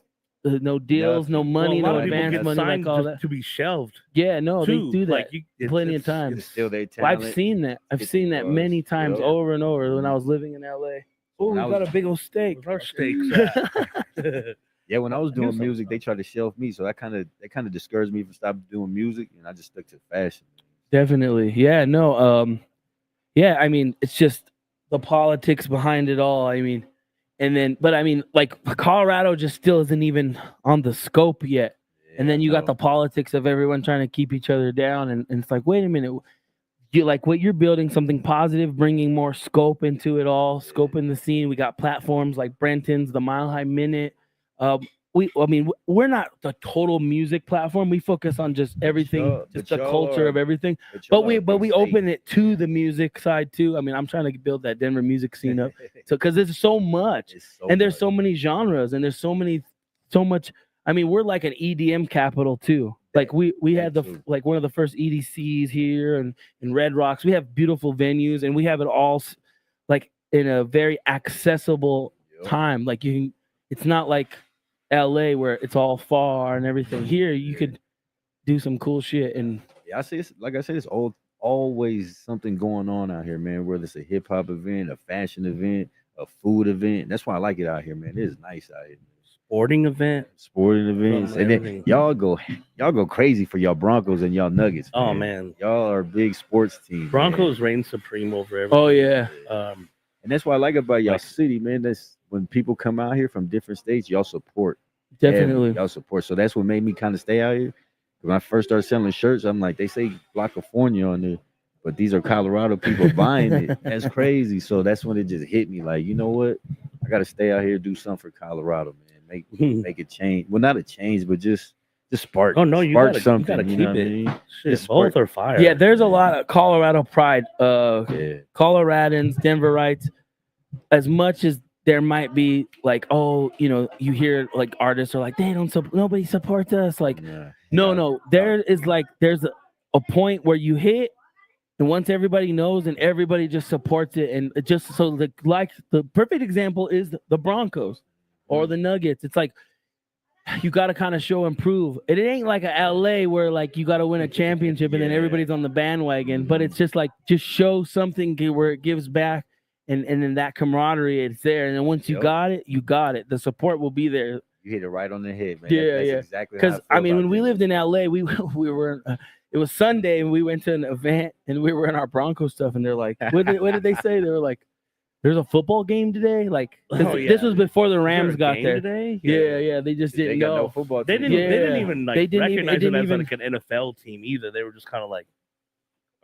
deals, no money, Well, a lot no of people advance get money, signed like all just that. to be shelved. Yeah, no, too. they do that Like, plenty of It's times. still their Well, I've talent. seen that. I've It's seen that because, many times yeah. over and over when I was living in LA. Oh, When we I got was- a big old steak. Our steaks. Yeah, when I was I knew doing something music, they tried to shelf me, so that kind of discouraged me from stopping doing music, and I just stuck to fashion. Definitely. Yeah, no, yeah, I mean, it's just the politics behind it all. I mean, but I mean, like Colorado just still isn't even on the scope yet. And then you got the politics of everyone trying to keep each other down. And it's like, wait a minute. You like what you're building something positive, bringing more scope into it all, scope in the scene. We got platforms like Brenton's, the Mile High Minute. we're not the total music platform. We focus on just everything, just the culture of everything. But we open it to the music side too. I mean, I'm trying to build that Denver music scene up. So because there's so much, and there's so many genres, and there's so much. I mean, we're like an EDM capital too. Like we had like one of the first EDCs here and in Red Rocks. We have beautiful venues, and we have it all like in a very accessible time. Like you can, it's not like LA where it's all far and everything. Here you could do some cool shit. And I see it's like I said, it's always something going on out here, man. Whether it's a hip hop event, a fashion event, a food event. That's why I like it out here, man. It is nice out here. Sporting events, and then y'all go crazy for y'all Broncos and y'all Nuggets. Man. Oh man, y'all are a big sports team. Broncos reign supreme over everything. Oh yeah, and that's what I like about y'all city, man. That's when people come out here from different states, y'all support. Definitely, y'all support. So that's what made me kind of stay out here. When I first started selling shirts, I'm like, they say BLOKAFORNIA on there, but these are Colorado people buying it. That's crazy. So that's when it just hit me. Like, you know what? I got to stay out here, do something for Colorado, man. Make a change. Well, not a change, but just spark. Oh no, you spark gotta, something. You gotta you keep know it. What I mean? Shit, both are fire. Yeah, there's a lot of Colorado pride. Coloradans, Denverites, as much as there might be like, oh, you know, you hear like artists are like, they don't nobody supports us. Like, no, there is like there's a point where you hit, and once everybody knows and everybody just supports it, and it just so the perfect example is the Broncos or the Nuggets. It's like you got to kind of show and prove. It ain't like a LA where like you got to win a championship and then everybody's on the bandwagon, but it's just like just show something where it gives back. And then that camaraderie, it's there. And then once you got it, you got it. The support will be there. You hit it right on the head, man. Yeah, That's exactly. Because I mean, when we lived in LA, we were. It was Sunday, and we went to an event, and we were in our Bronco stuff, and they're like, "What did they say?" They were like, "There's a football game today." Like this was before the Rams got there. Today? Yeah. They just didn't know. No football they team. didn't even like recognize it as even like an NFL team either. They were just kind of like,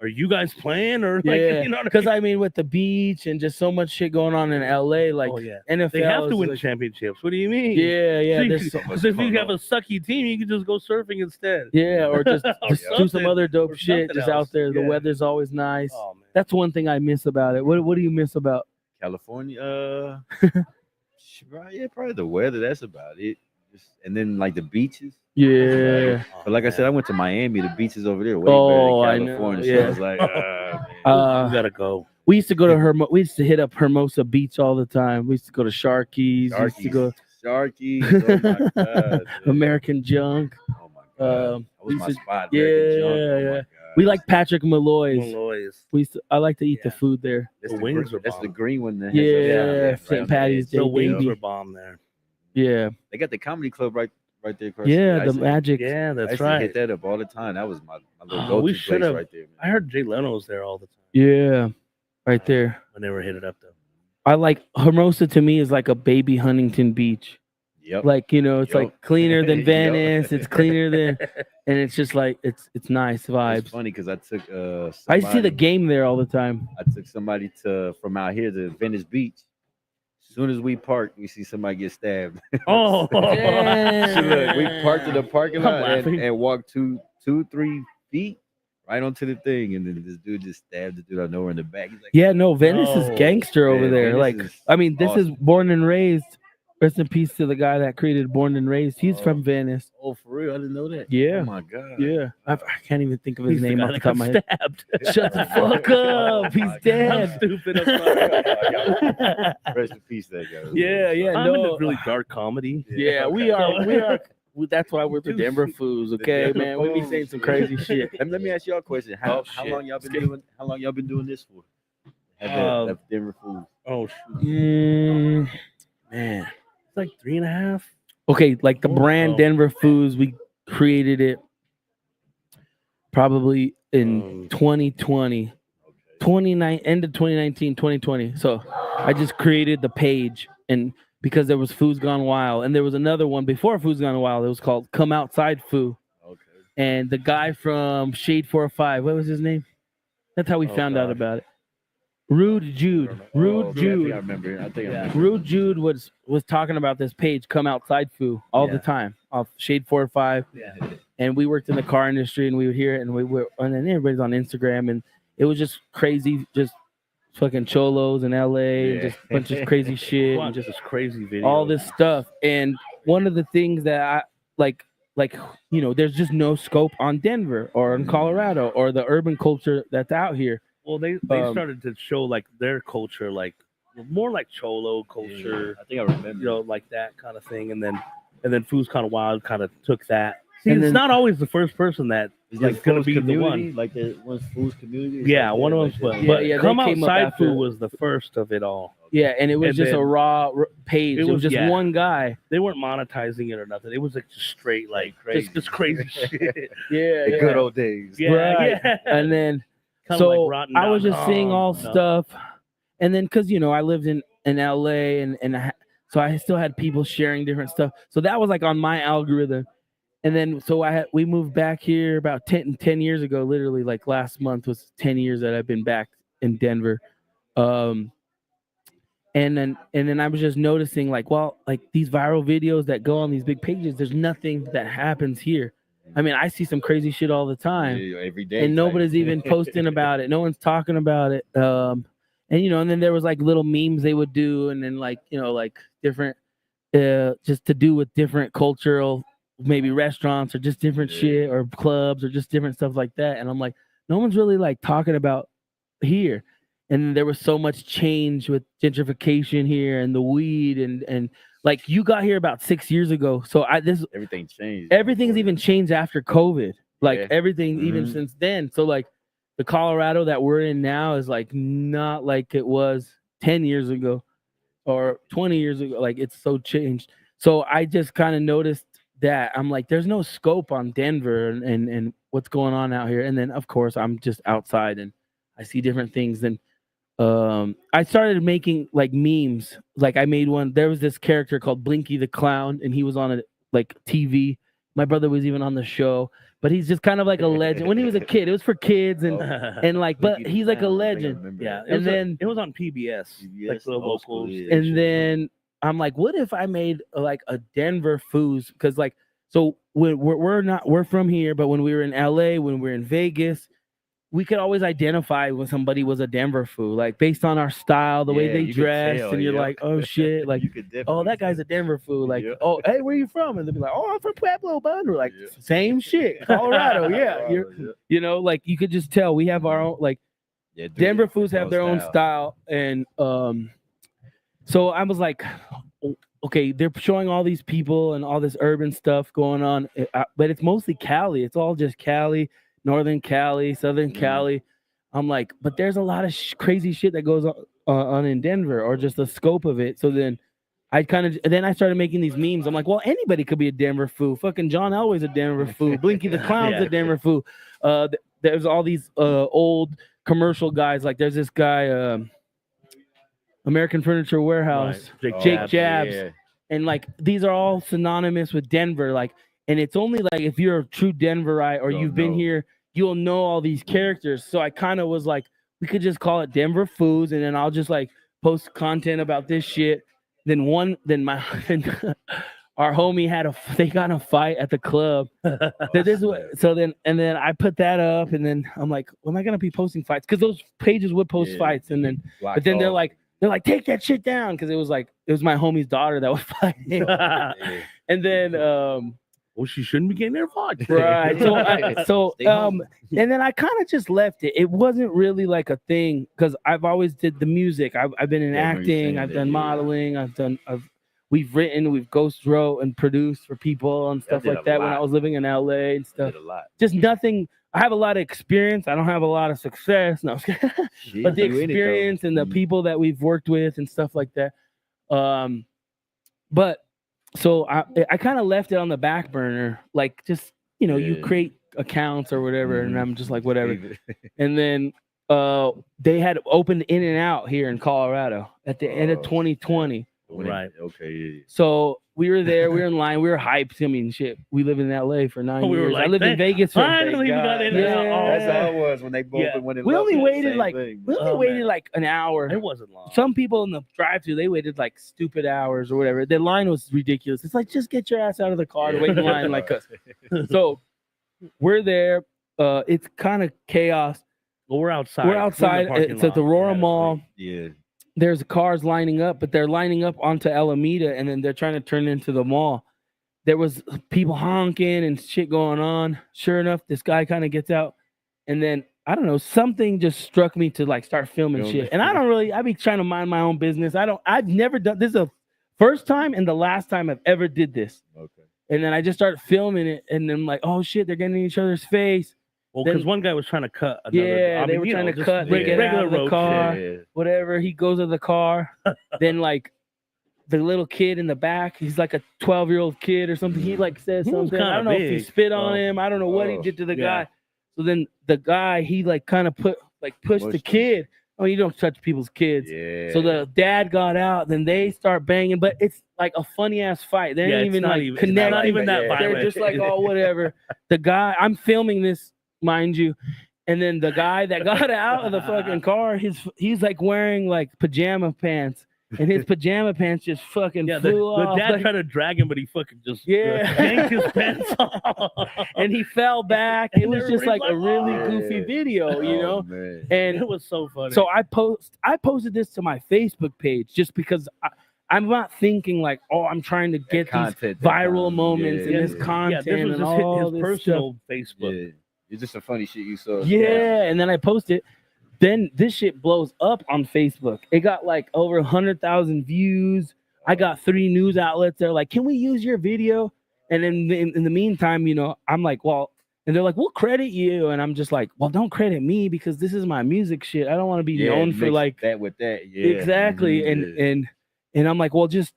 are you guys playing or like, yeah? You know, Because I mean, with the beach and just so much shit going on in LA, like NFL, they have to win like, championships. What do you mean? Yeah. Because if you have a sucky team, you can just go surfing instead. Yeah, or just do some other dope or shit something just else. out there. The Yeah. weather's always nice. Oh, man. That's one thing I miss about it. What do you miss about California? Probably the weather. That's about it. And then like the beaches. Yeah. But like I said, I went to Miami. The beaches over there way better than California. So Yeah. I was like, You gotta go. We used to go to we used to hit up Hermosa Beach all the time. We used to go to Sharky's. We used to go Sharky. Oh my god. American Junk. Oh my god. That was my spot. Yeah, American Junk. Oh my yeah. God. We like Patrick Malloy's. Malloy's. I like to eat the food there. That's The the wings green, are that's bomb. the green one. That Yeah, has St. Patty's Day. The wings baby. were bomb there. Yeah. They got the comedy club right there. across Yeah, street. I the used to- Magic. Yeah, I that's used to right. hit that up all the time. That was my little Oh, go-to we place should have. right there. Man. I heard Jay Leno's there all the time. Yeah. Right there. I never hit it up though. I like Hermosa to me is like a baby Huntington Beach. Yep. Like, you know, it's Yep. like cleaner than Yep. Venice. It's cleaner than, and it's just like it's nice It's vibes. funny because I took I used to see the somebody- game there all the time. I took somebody from out here to Venice Beach. As soon as we parked, we see somebody get stabbed. Oh, So look, we parked in the parking I'm lot laughing. and walked 2-3 feet right onto the thing, and then this dude just stabbed the dude out of nowhere in the back. He's like, Yeah, no, Venice is Oh, gangster over man, there. Venice Like, is I mean, this is awesome. Born and Raised. Rest in peace to the guy that created Born and Raised. He's Oh. from Venice. oh, for real? I didn't know that. Yeah. Oh my god. Yeah, I can't even think of his He's the name guy off the that top of got my head. stabbed. Shut the fuck up. He's I'm dead. stupid. I'm sorry. Rest in peace, that guy. Yeah, I'm no. into really dark comedy. Yeah, we are. That's why we're the Denver Foos, okay, Denver man? We be saying some crazy shit. Let me ask y'all a question. How shit. long y'all been doing? How long y'all been doing this for? That Denver food. Oh shoot. Man. It's like 3.5. Okay, like the brand Oh. Denver Foods, we created it probably in 2020, end of 2019, 2020. So I just created the page, and because there was Foods Gone Wild, and there was another one before Foods Gone Wild. It was called Come Outside Foo. Okay. And the guy from Shade 405, what was his name? That's how we found out gosh. about it. Rude Jude. I think I remember. I think I remember. Rude Jude was talking about this page, Come Outside Foo, all the time off Shade 4 or 5. Yeah. And we worked in the car industry, and we would hear it, and and then everybody's on Instagram, and it was just crazy, just fucking cholos in LA, and just a bunch of crazy shit, and just crazy videos, all this stuff. And one of the things that I like, there's just no scope on Denver or in Colorado or the urban culture that's out here. Well, they started to show like their culture, like more like cholo culture. I think I remember. Like that kind of thing, and then Foos Kind of Wild kind of took that. See, And it's then- not always the first person that Is like that going to Foos be the community? one. Like the one's Foos community? Yeah, one of them. Like But they Come came up Outside after- Foo was the first of it all. Yeah, and it was And just a then- raw page. It was just one guy. They weren't monetizing it or nothing. It was like just straight, like just crazy shit. Yeah, The good old days. Yeah, right. yeah. And then Kinda so like Rotten I was just seeing all .com, stuff, and then because I lived in LA, and so I still had people sharing different stuff. So that was like on my algorithm. And then so we moved back here about 10 years ago. Literally, like last month was 10 years that I've been back in Denver. And then I was just noticing like these viral videos that go on these big pages, there's nothing that happens here. I mean, I see some crazy shit all the time. Every day. And nobody's even posting about it. No one's talking about it. And then there was like little memes they would do, and then like different just to do with different cultural, maybe restaurants or just different shit or clubs or just different stuff like that. And I'm like, no one's really like talking about here. And there was so much change with gentrification here and the weed and like you got here about 6 years ago. So everything changed. Everything's even changed after COVID. Like Yeah. everything even Mhm. since then. So like the Colorado that we're in now is like not like it was 10 years ago or 20 years ago. Like it's so changed. So I just kind of noticed that I'm like, there's no scope on Denver and what's going on out here. And then of course I'm just outside and I see different things. Then I started making like memes. Like I made one. There was this character called Blinky the Clown, and he was on like TV. My brother was even on the show, but he's just kind of like a legend. When he was a kid, it was for kids and like, but he's like a legend. Yeah, And then it was on PBS, like the locals. and then I'm like, what if I made like a Denver Foos? Because like, so we're from here, but when we were in LA, when we were in Vegas, we could always identify when somebody was a Denver Foo, like based on our style, the way Yeah, they you could dressed, tell, and you're yeah. like, oh shit, like, You could oh, that guy's a Denver Foo, like, oh, hey, where you from? And they'll be like, oh, I'm from Pueblo, bud. We're like, same shit, Colorado, yeah. Like you could just tell we have our own, like, Denver Foos have their own style, and so I was like, okay, they're showing all these people and all this urban stuff going on, but it's mostly Cali. It's all just Cali. Northern Cali, Southern Cali. I'm like, but there's a lot of crazy shit that goes on in Denver, or just the scope of it. So then I started making these memes. I'm like, well, anybody could be a Denver Foo. Fucking John Elway's a Denver Foo. Blinky the Clown's a Denver Foo. There's all these old commercial guys. Like there's this guy, American Furniture Warehouse, Right. Jake Jabs. Yeah. And like these are all synonymous with Denver. Like, and it's only like if you're a true Denverite or you've been here, you'll know all these characters. So I kind of was like, we could just call it Denver Foos, and then I'll just like post content about this shit. Then our homie they got in a fight at the club. Then I put that up, and then I'm like, well, am I gonna be posting fights? Because those pages would post fights, and then but then they're like, take that shit down, because it was my homie's daughter that was fighting. And then well, she shouldn't be getting their fought. Right. And then I kind of just left it. It wasn't really like a thing, because I've always did the music. I've been in acting. I've done modeling. We've written, we've ghost wrote and produced for people and stuff like that when I was living in LA and stuff. Just nothing. I have a lot of experience. I don't have a lot of success. No, but the experience and the people that we've worked with and stuff like that. But so I kind of left it on the back burner, like just you create accounts or whatever, and I'm just like whatever. And then they had opened In-N-Out here in Colorado at the end of 2020. Right. Okay. So we were there. We were in line. We were hyped. I mean, shit. We lived in LA for 9 We were years. I like, lived in Vegas for. finally we got in and out. Yeah. That's how it was when they both went in We love only with the waited same like thing. we only waited like an hour. It wasn't long. Some people in the drive-thru they waited like stupid hours or whatever. The line was ridiculous. It's like just get your ass out of the car to wait in line like us. So we're there. It's kind of chaos. Well, we're outside. We're outside. It's at the Aurora Mall. Yeah. There's cars lining up, but they're lining up onto Alameda, and then they're trying to turn into the mall. There was people honking and shit going on. Sure enough, this guy kind of gets out, and then I don't know, something just struck me to like start filming shit. And I be trying to mind my own business. I've never done this. Is the first time and the last time I've ever did this. Okay. And then I just started filming it, and then I'm like, oh shit, they're getting in each other's face. Well, because one guy was trying to cut another. Yeah, they were trying to cut. They get out of the car. Whatever. He goes to the car. Then like the little kid in the back, he's like a 12-year-old kid or something. He like says something. I don't know if he spit on him. I don't know what he did to the guy. So then the guy, he like kind of pushed the kid. Oh, you don't touch people's kids. Yeah. So the dad got out. Then they start banging, but it's like a funny ass fight. They ain't even like connecting. Not even that violent. They're just like, oh, whatever. The guy, I'm filming this, mind you, and then the guy that got out of the fucking car, he's like wearing like pajama pants, and his pajama pants just fucking flew off. The dad like, tried to drag him, but he fucking just yanked his pants off, and he fell back. It was just like a really goofy video, you know. Man. And it was so funny. So I posted this to my Facebook page just because I'm not thinking like, oh, I'm trying to get these viral moments and this content this was and just all his this personal stuff. Facebook. Yeah. It's just some funny shit you saw. Yeah, and then I post it. Then this shit blows up on Facebook. It got like over 100,000 views. I got 3 news outlets. They're like, "Can we use your video?" And then in the meantime, you know, I'm like, "Well," and they're like, "We'll credit you." And I'm just like, "Well, don't credit me because this is my music shit. I don't want to be known for like that with that." Yeah, exactly. And I'm like, "Well, just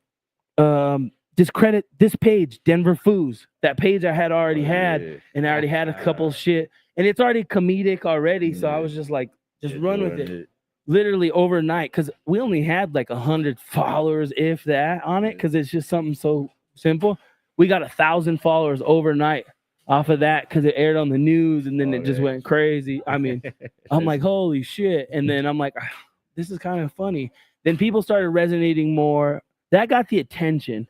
credit this page, Denver Foos." That page I had already had, and I already had a couple shit, and it's already comedic already. So I was just like, just run with it. Literally overnight, because we only had like 100 followers, if that, on it, because it's just something so simple. We got 1,000 followers overnight off of that because it aired on the news, and then it just went crazy. I mean, I'm like, holy shit. And then I'm like, this is kind of funny. Then people started resonating more. That got the attention.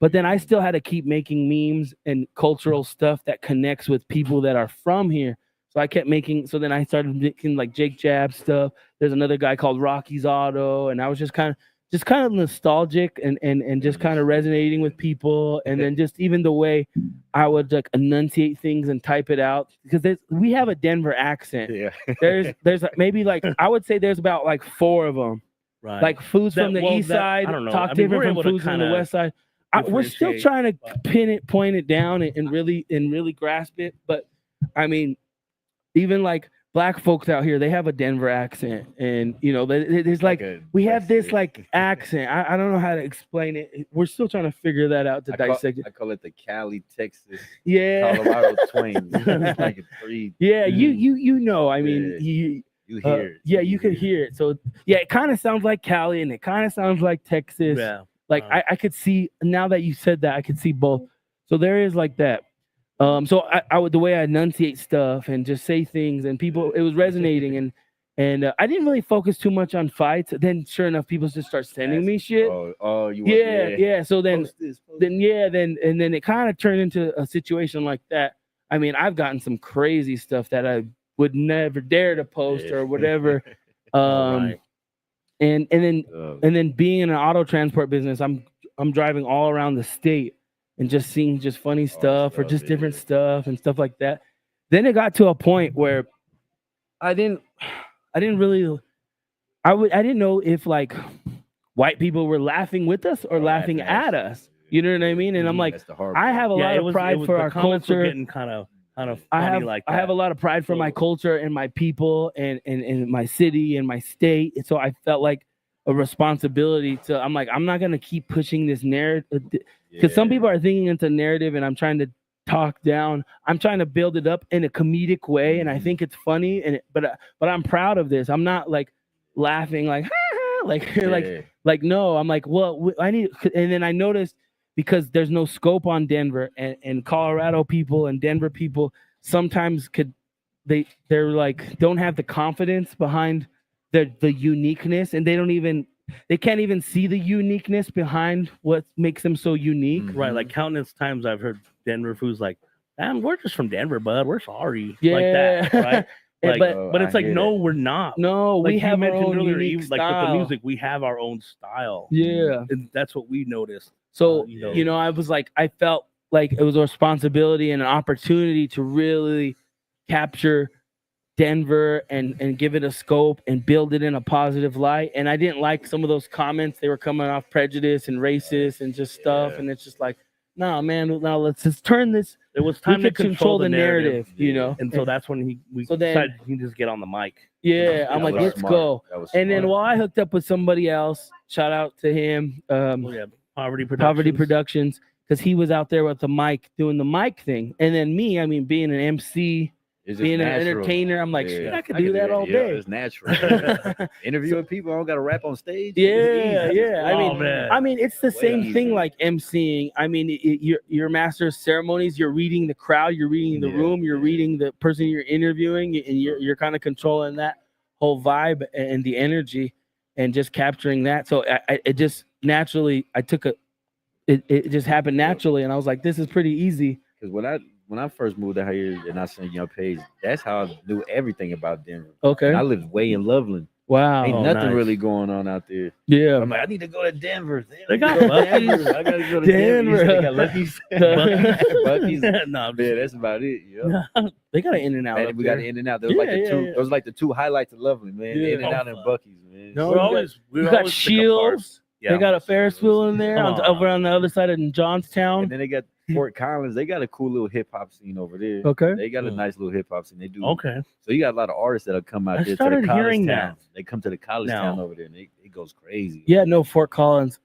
But then I still had to keep making memes and cultural stuff that connects with people that are from here. So I kept making, so then I started making like Jake Jab stuff. There's another guy called Rocky's Auto, and I was just kind of nostalgic and just kind of resonating with people. And then just even the way I would like enunciate things and type it out, because we have a Denver accent. Yeah. There's maybe like, I would say there's about like 4 of them. Right. Like Foos from the east side, I don't know. talk different from Foos from the west side. We're still trying to point it down and really grasp it. But I mean, even like black folks out here, they have a Denver accent, and you know, there's like we have this like accent. I don't know how to explain it. We're still trying to figure that out to dissect it. I call it the Cali, Texas, Colorado twang. It's like a 3. Yeah, you know. I mean, you hear it. Yeah, you can hear it. So yeah, it kind of sounds like Cali, and it kind of sounds like Texas. Yeah. Like I could see, now that you said that, I could see both. So there is like that. So I would, the way I enunciate stuff and just say things, and people, it was resonating, and I didn't really focus too much on fights. Then sure enough, people just start sending me shit. Yeah. So then it kind of turned into a situation like that. I mean, I've gotten some crazy stuff that I would never dare to post or whatever. And then being in an auto transport business, I'm driving all around the state and just seeing just funny stuff or just different stuff and stuff like that. Then it got to a point where I didn't know if like white people were laughing with us or laughing at us. You know what I mean? And I'm like, I have a lot of pride for our culture. Getting kind of funny I have a lot of pride for my culture and my people and my city and my state. And so I felt like a responsibility to, I'm like, I'm not going to keep pushing this narrative, because some people are thinking it's a narrative and I'm trying to talk down. I'm trying to build it up in a comedic way. And I think it's funny. But I'm proud of this. I'm not like laughing like, like no, I'm like, well, I need, and then I noticed because there's no scope on Denver, and Colorado people and Denver people sometimes they're like don't have the confidence behind the uniqueness, and they can't even see the uniqueness behind what makes them so unique. Right, like countless times I've heard Denver Foos like, "Man, we're just from Denver, bud. We're sorry." Yeah. Like that, right? Like, but it's like, no, that. we're not. No, Like we have our mentioned own earlier, unique even, like with the style. music, we have our own style. Yeah. And that's what we noticed. So, I was like, I felt like it was a responsibility and an opportunity to really capture Denver and give it a scope and build it in a positive light. And I didn't like some of those comments. They were coming off prejudice and racist and just stuff. And it's just like, no, man, now let's just turn this. It was time to control the narrative, you And so that's when we So then- decided he just get on the mic. Yeah, I'm like, was let's smart. go. That was And then smart. while I hooked up with somebody else, shout out to him, Poverty Poverty Productions. Productions, because he was out there with the mic doing the mic thing. And then me, I mean, being an MC, It's just being an natural. entertainer, I'm like, Yeah. shit, I could do that all day. It's natural. Interviewing people, I don't got to rap on stage. Yeah, It's easy. yeah. I mean, it's the same easy. thing like MCing. I mean, your master of ceremonies, you're reading the crowd, you're reading the room, you're reading the person you're interviewing, and you're kind of controlling that whole vibe and the energy, and just capturing that. So it just naturally, it just happened naturally, and I was like, this is pretty easy. Because when I first moved out here and I seen your page, that's how I knew everything about Denver. Okay. And I lived way in Loveland. Wow. Ain't nothing nice. really going on out there. Yeah. I'm like, I need to go to Denver. They got Denver. Buc-ee's. I gotta go to Denver. They got Lucky's. Buc-ee's. No, yeah, that's about it. Yeah. They got an in and out. Man, up we got there. an in and out. Those like the Yeah, two. yeah. Those like the two highlights of Loveland, man. Yeah. In and out and Buc-ee's, man. No, We're always you got Shields. They got a Ferris wheel in there Come on. over on the other side of Johnstown. And then they got Fort Collins. They got a cool little hip hop scene over there. Okay. They got a nice little hip hop scene. They do. Okay. So you got a lot of artists that'll come out I there to started the college hearing town. that. They come to the college Now. town over there, and it goes crazy. Yeah, no, Fort Collins.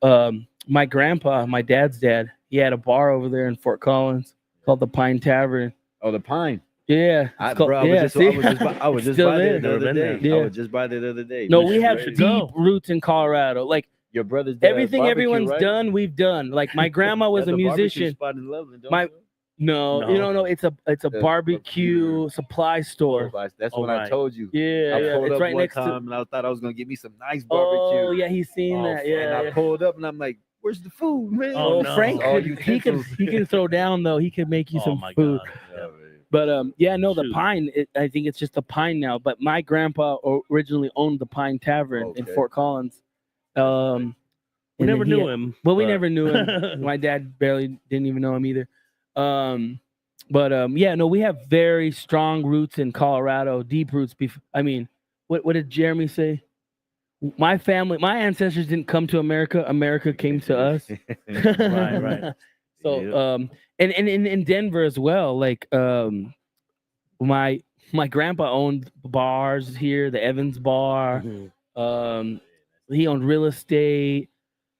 My grandpa, my dad's dad, he had a bar over there in Fort Collins called the Pine Tavern. Oh, the Pine. Yeah, I, it's called- bro, I was yeah, just, see? I was just Still by there there. the Never other been day. there. I Yeah. was just by there the other day. No, But we have ready deep to go. roots in Colorado. Like Your brother's dad everything barbecue, everyone's right? done, we've done. Like my grandma was That's a barbecue musician. spot in Loveland, don't My you? no, No. you don't know. It's a The barbecue supply store. That's Oh, what I right. told you. Yeah, I yeah. pulled It's up right one next to. time and I thought I was gonna get me some nice barbecue. Oh yeah, he's seen Oh, that. And Yeah. I yeah. pulled up and I'm like, "Where's the food, man?" Oh, Oh, no. Frank, All he can throw down though. He could make you Oh some my food. God. Yeah, Yeah. man. But yeah, no, the Shoot. Pine. I think it's just the Pine now. But my grandpa originally owned the Pine Tavern in Okay. Fort Collins. We and then never he knew had- him. Well, we but- never knew him. My dad barely didn't even know him either. But yeah, no, we have very strong roots in Colorado, deep roots. I mean, what did Jeremy say? My family, my ancestors didn't come to America. America came to us. Right, right. So and in Denver as well, like my grandpa owned bars here, the Evans Bar. He owned real estate.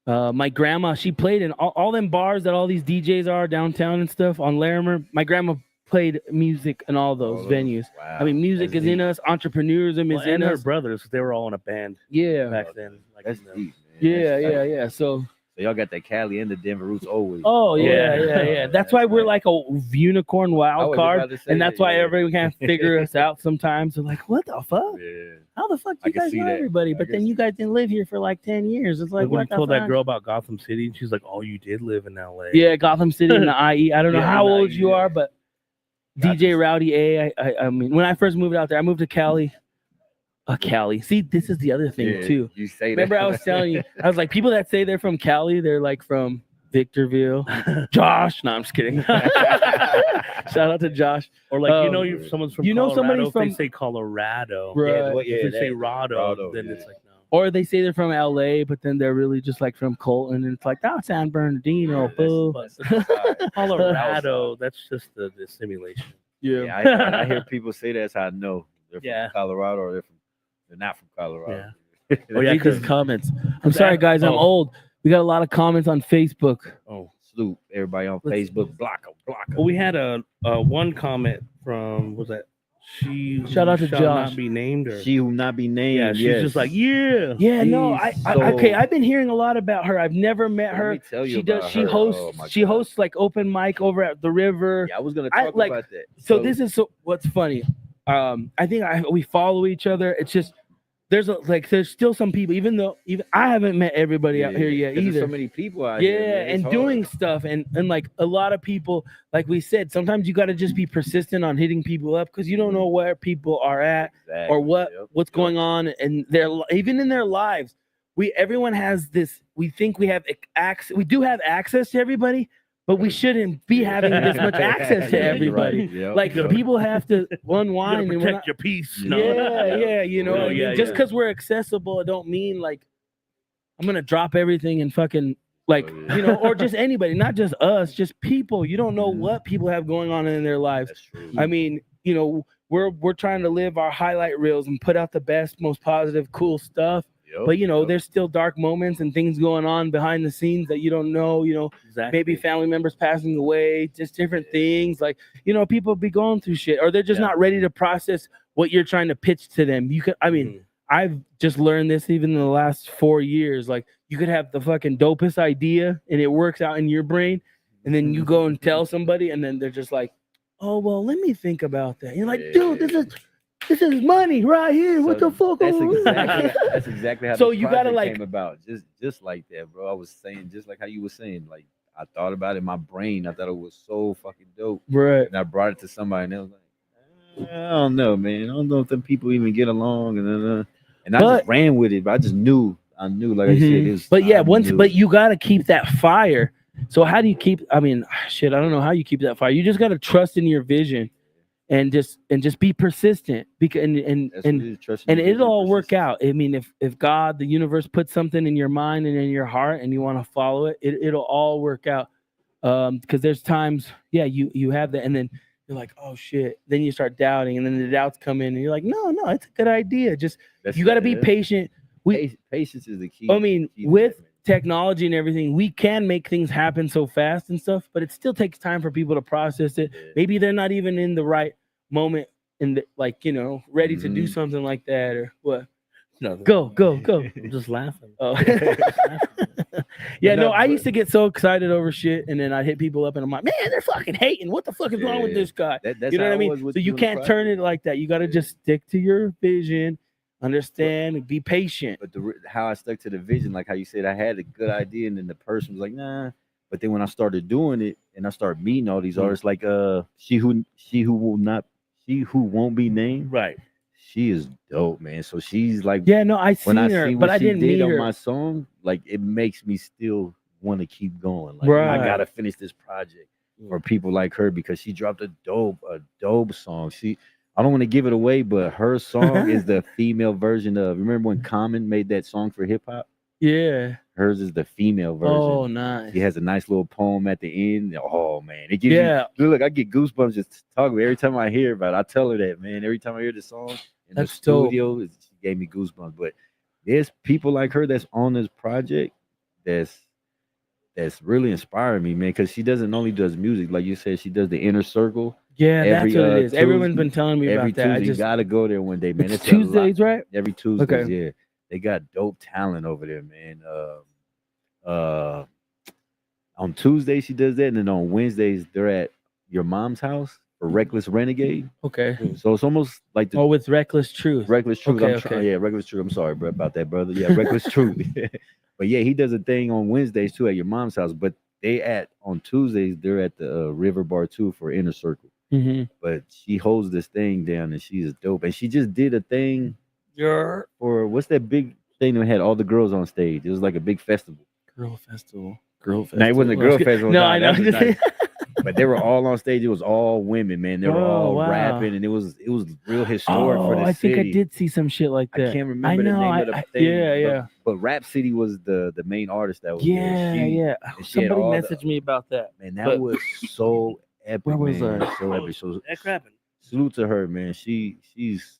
My grandma, she played in all them bars that all these DJs are downtown and stuff on Larimer. My grandma played music in all those venues. Wow. I mean, music That's is in deep. us, entrepreneurism is Well, in and her us. brothers, they were all in a band Yeah, back then. Like, That's you know. deep, man. yeah, That's yeah, tight. yeah. So, So y'all got that Cali and the Denver roots always. oh yeah, Yeah. yeah, yeah. That's why we're like a unicorn I wild was card, about to say and that's that, why yeah. everyone can't figure us out sometimes. They're like, "What the fuck? Yeah. How the fuck I you can guys see know that. everybody?" I But can then you see guys didn't live here for like 10 years. It's like Like when what you told the that fuck? girl about Gotham City, and she's like, "Oh, you did live in L.A." Yeah, Gotham City and the IE. I don't know Yeah, how the old IE, you yeah. are, but DJ Rowdy A. I mean, when I first moved out there, I moved to Cali. Cali. See, this is the other thing Yeah, too. You say Remember, that. I was telling you, I was like, people that say they're from Cali, they're like from Victorville. Josh. No, I'm just kidding. Shout out to Josh. Or like Um, if someone's from you know Colorado, somebody if from- they say Colorado. Right. If they say that- Rado, then yeah. it's like no. Or they say they're from LA, but then they're really just like from Colton, and it's like, oh, San Bernardino, boo. But Colorado, that's just the simulation. Yeah, I hear people say that's how I know they're from Yeah. Colorado or they're not from Colorado. Oh yeah, Read these 'cause- comments. I'm sorry, guys. I'm oh. old. We got a lot of comments on Facebook. Oh, Salute everybody on Let's- Facebook. Block them. well, we had a one comment from was that She Shout out to shall Josh. not be named, or She will not be named. yeah, she's yes. just like yeah. Yeah, no, She's okay. so- I've been hearing a lot about her. I've never met Let her. me tell you She does. about She her. hosts. Oh, my she God. hosts like open mic over at the river. Yeah, I was gonna I talk like. about that. So this is what's funny. I think we follow each other. It's just there's still some people, even I haven't met everybody out here yet 'cause there's either. so many people out Yeah, here. Man, it's and hard. doing stuff and like a lot of people, like we said, sometimes you got to just be persistent on hitting people up because you don't know where people are at or what's going on and even in their lives. Everyone has this. We think we have access. We do have access to everybody, but we shouldn't be having this much access to Yeah, you're everybody. right. Yep. Like people have to unwind You gotta and protect your peace. yeah, you know, Yeah, what I mean? yeah, Just yeah. because we're accessible, it don't mean like I'm gonna drop everything and fucking like you know, or just anybody, not just us, just people. You don't know what people have going on in their lives. That's true. I mean, you know, we're trying to live our highlight reels and put out the best, most positive, cool stuff. Yep, But you know, yep. there's still dark moments and things going on behind the scenes that you don't know. You know, maybe family members passing away, just different things. Like you know, people be going through shit, or they're just not ready to process what you're trying to pitch to them. You could, I mean, I've just learned this even in the last 4 years. Like you could have the fucking dopest idea and it works out in your brain, and then you go and tell somebody, and then they're just like, "Oh well, let me think about that." You're like, "Dude, this is money right here. What the fuck?" That's exactly how. So this you gotta, project like- came about, just like that, bro. I was saying, just like how you were saying, like I thought about it in my brain. I thought it was so fucking dope, right? And I brought it to somebody, and they was like, I don't know, man. I don't know if them people even get along, and I just ran with it. But I just knew, like I said, it was. But yeah, I knew. but you gotta keep that fire. So how do you keep? I mean, shit, I don't know how you keep that fire. You just gotta trust in your vision, and just be persistent. Because and it'll all work out. I mean, if God, the universe, puts something in your mind and in your heart, and you want to follow it, it'll all work out. Because there's times, yeah, you have that, and then you're like, oh shit. Then you start doubting, and then the doubts come in, and you're like, no, it's a good idea. Just you got to be patient. Patience is the key. I mean, with technology and everything, we can make things happen so fast and stuff, but it still takes time for people to process it. Maybe they're not even in the right moment and like, you know, ready to do something like that or what. Nothing. Go. I'm just laughing. Oh. Yeah, no, I used to get so excited over shit, and then I'd hit people up, and I'm like, man, they're fucking hating. What the fuck is wrong with this guy? That's you know how what I it mean? was with So you doing the can't turn it like that. You got to just stick to your vision, understand, and be patient. But how I stuck to the vision, like how you said, I had a good idea, and then the person was like, nah. But then when I started doing it, and I started meeting all these artists, like she who won't be named, right? She is dope, man. So she's like, yeah, no, I seen when her, see but what I she didn't did meet on her. my song, like it makes me still want to keep going. Like Right. I gotta finish this project for people like her because she dropped a dope song. I don't want to give it away, but her song is the female version of. Remember when Common made that song for hip hop? Yeah. Hers is the female version. Oh, nice. She has a nice little poem at the end. Oh man, it gives Yeah. look, I get goosebumps just talking about it. Every time I hear about it. I tell her that, man. Every time I hear the song in That's the studio, she gave me goosebumps. But there's people like her that's on this project that's really inspiring me, man. Because she doesn't only does music, like you said, she does the inner circle. Yeah, that's what it is. Everyone's been telling me every about that. Tuesday, you gotta go there one day, man. It's Tuesdays, right? Every Tuesdays, Okay. yeah. They got dope talent over there, man. On Tuesday she does that, and then on Wednesdays they're at your mom's house for Reckless Renegade. Okay. So it's almost like the with Reckless Truth. Reckless Truth. Okay, Yeah, Reckless Truth. I'm sorry, bro, about that, brother. Yeah, Reckless Truth. But yeah, he does a thing on Wednesdays too at your mom's house. But on Tuesdays they're at the River Bar 2 for Inner Circle. Mm-hmm. But she holds this thing down, and she's dope. And she just did a thing for what's that big thing that had all the girls on stage? It was like a big festival. Girl festival. No, it wasn't a girl festival. No, I know. That was nice. But they were all on stage. It was all women, man. They were all wow. rapping, and it was real historic for the I city. think I did see some shit like that. I can't remember the name of the thing. Yeah. But Rap City was the main artist that was Yeah, there. yeah. And she had Somebody all messaged me about that. Man, that was so epic. Where was man. that? So epic. So That crapping. salute to her, man. She's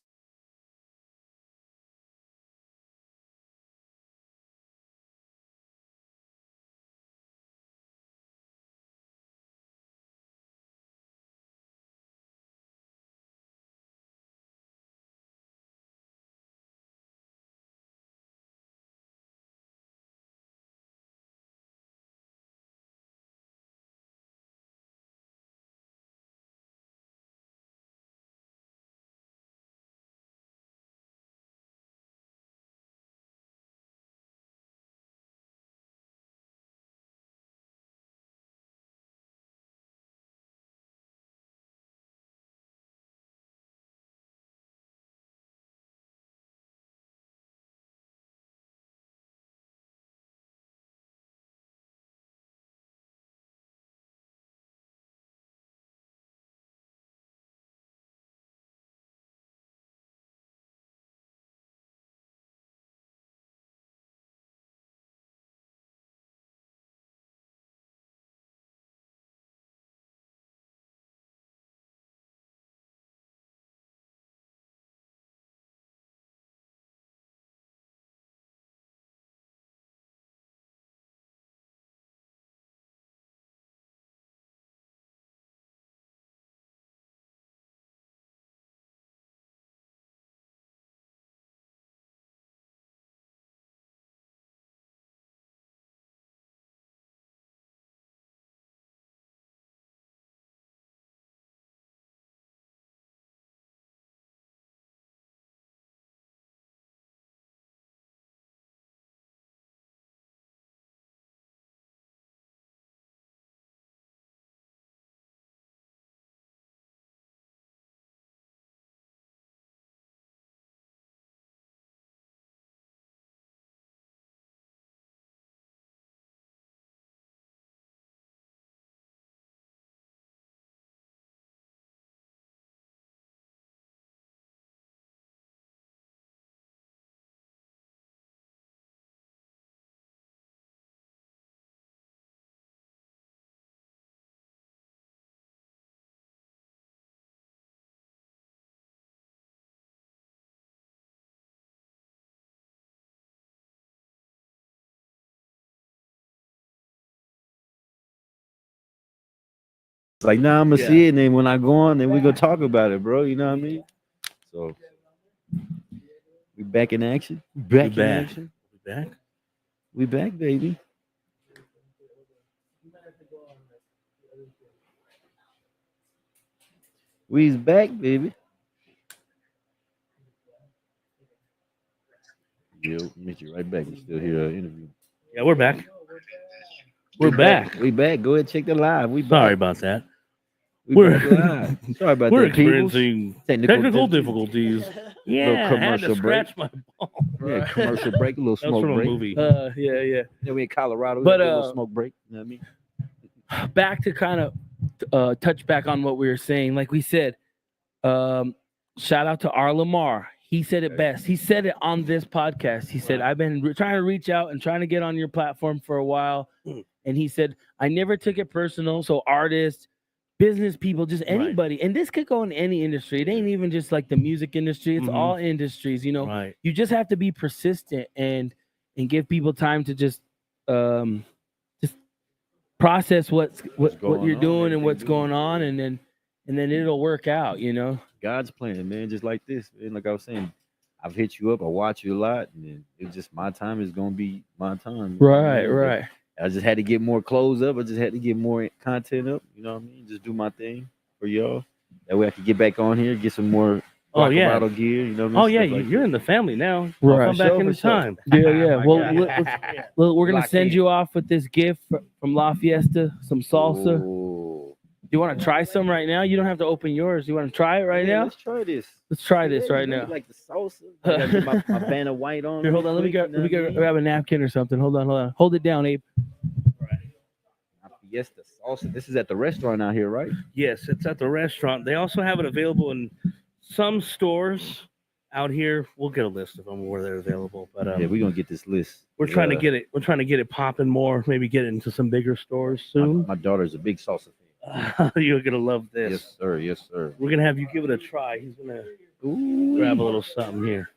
It's like, nah, I'm gonna see it, and then when I go on, then we gonna talk about it, bro. You know what I mean? So we back in action. Back in action. We back. We back, baby. We's back, baby. Yo, meet you right back. You still here interview? Yeah, we're back. We're back. We back. Go ahead, check the live. We back. Sorry about that. We're back live. Sorry about we're that. experiencing Technical difficulties. Yeah, I had to scratch my ball. Yeah, commercial break, a little That was smoke from a break. movie. Yeah. Then we in Colorado. But, We had a little smoke break. You know what I mean? Back to kind of touch back on what we were saying. Like we said, shout out to R. Lamar. He said it best. He said it on this podcast. He said, I've been trying to reach out and trying to get on your platform for a while. And he said, I never took it personal. So artists, business people, just anybody. And this could go in any industry. It ain't even just like the music industry. It's all industries, you know. Right. You just have to be persistent and give people time to just process what you're doing and what's going on, and then it'll work out, you know. God's plan, man, just like this. And like I was saying, I've hit you up, I watch you a lot, and then it's just my time is gonna be my time. Right. I just had to get more clothes up. I just had to get more content up. You know what I mean? Just do my thing for y'all. That way I can get back on here, get some more Colorado gear. You know what I mean? Oh yeah, Stuff like you're that. in the family now. Right. I'll come back anytime. Yeah. Well, we're gonna send you off with this gift from La Fiesta, some salsa. Ooh. Do you want to try some right now? You don't have to open yours. You want to try it right now? Let's try this. Let's try this right now. Like the salsa. I gotta get my Vanna White on. Here, hold on. Let me grab a napkin or something. Hold on. Hold it down, Abe. Yes, the salsa. This is at the restaurant out here, right? Yes, it's at the restaurant. They also have it available in some stores out here. We'll get a list of them where they're available. But Yeah, we're gonna get this list. we're trying to get it. We're trying to get it popping more. Maybe get it into some bigger stores soon. My daughter's a big salsa fan. You're gonna love this. Yes, sir. Yes, sir. We're gonna have you give it a try. He's gonna grab a little something here.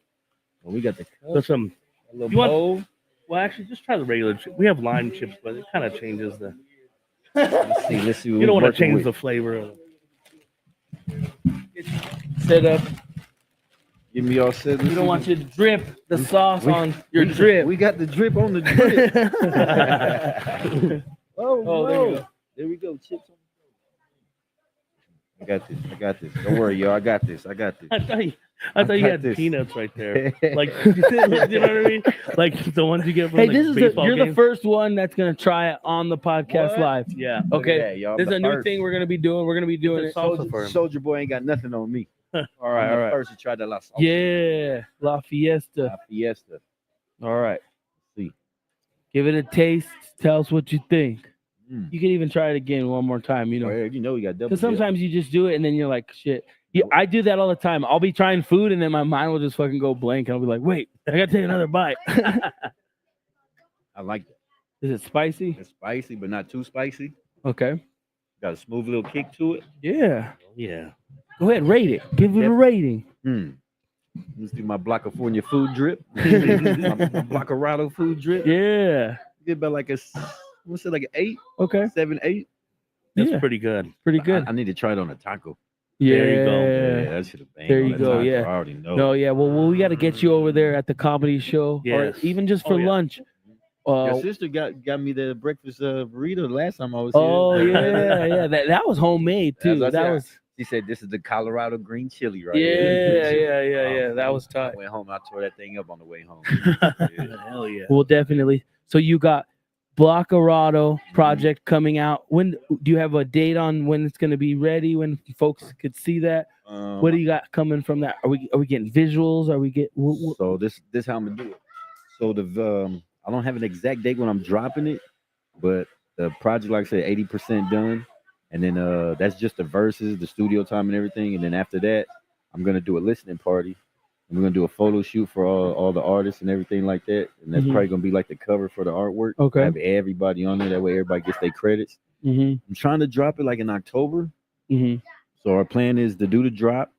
Well, we got the Put some. a little You want- bowl. Well, actually, just try the regular chip. We have lime chips, but it kind of changes the. Let's see. Let's see. You don't want to change the flavor of it. Set up. Give me all set. You don't want you to drip the sauce on your drip. We got the drip on the drip. Oh, there you go. There we go. Chips on. I got this. Don't worry, y'all. I got this. I thought you got had this. peanuts right there. Like, you know what I mean? Like the ones you get from Hey, like, this is baseball you're games. the first one that's gonna try it on the podcast live. Yeah. Okay. that, y'all. There's The a new first. thing we're gonna be doing. We're gonna be doing it. salsa for him. Soldier Boy ain't got nothing on me. All I'm right. the first to try the La Salsa. Yeah, La Fiesta. La Fiesta. All right. See. Give it a taste. Tell us what you think. Mm. You can even try it again one more time. You know, You know we got double. because sometimes you just do it and then you're like, shit. Yeah, I do that all the time. I'll be trying food and then my mind will just fucking go blank and I'll be like, wait, I gotta take another bite. I like that. Is it spicy? It's spicy, but not too spicy. Okay. Got a smooth little kick to it. Yeah. Yeah. Go ahead, rate it. Give it a rating. Let's do my BLOKAFORNIA food drip. my BLOKARADO food drip. Yeah. Get about like a, what's it, like an 8? Okay. 7, 8. That's Yeah. pretty good. Pretty good. I need to try it on a taco. Yeah. There you go. Yeah, that should have banged. There on you that go, taco. yeah. I already know. No, yeah. Well, we got to get you over there at the comedy show, Yes. or even just for Oh, yeah. lunch. Your sister got me the breakfast burrito last time I was Oh here. yeah. That was homemade too. That's what I That said. was. She said this is the Colorado green chili right Yeah, here. yeah. That was tight. I went home. I tore that thing up on the way home. Hell yeah. Well, definitely. So you got BLOKARADO project coming out. When do you have a date on when it's going to be ready? When folks could see that? What do you got coming from that? Are we getting visuals? Are we get? So this how I'm gonna do it. So the I don't have an exact date when I'm dropping it, but the project, like I said, 80% done, and then that's just the verses, the studio time, and everything. And then after that, I'm gonna do a listening party. And we're gonna do a photo shoot for all the artists and everything like that. And that's probably gonna be like the cover for the artwork. Okay. Have everybody on there. That way, everybody gets their credits. Mm-hmm. I'm trying to drop it like in October. Mm-hmm. So our plan is to do the drop,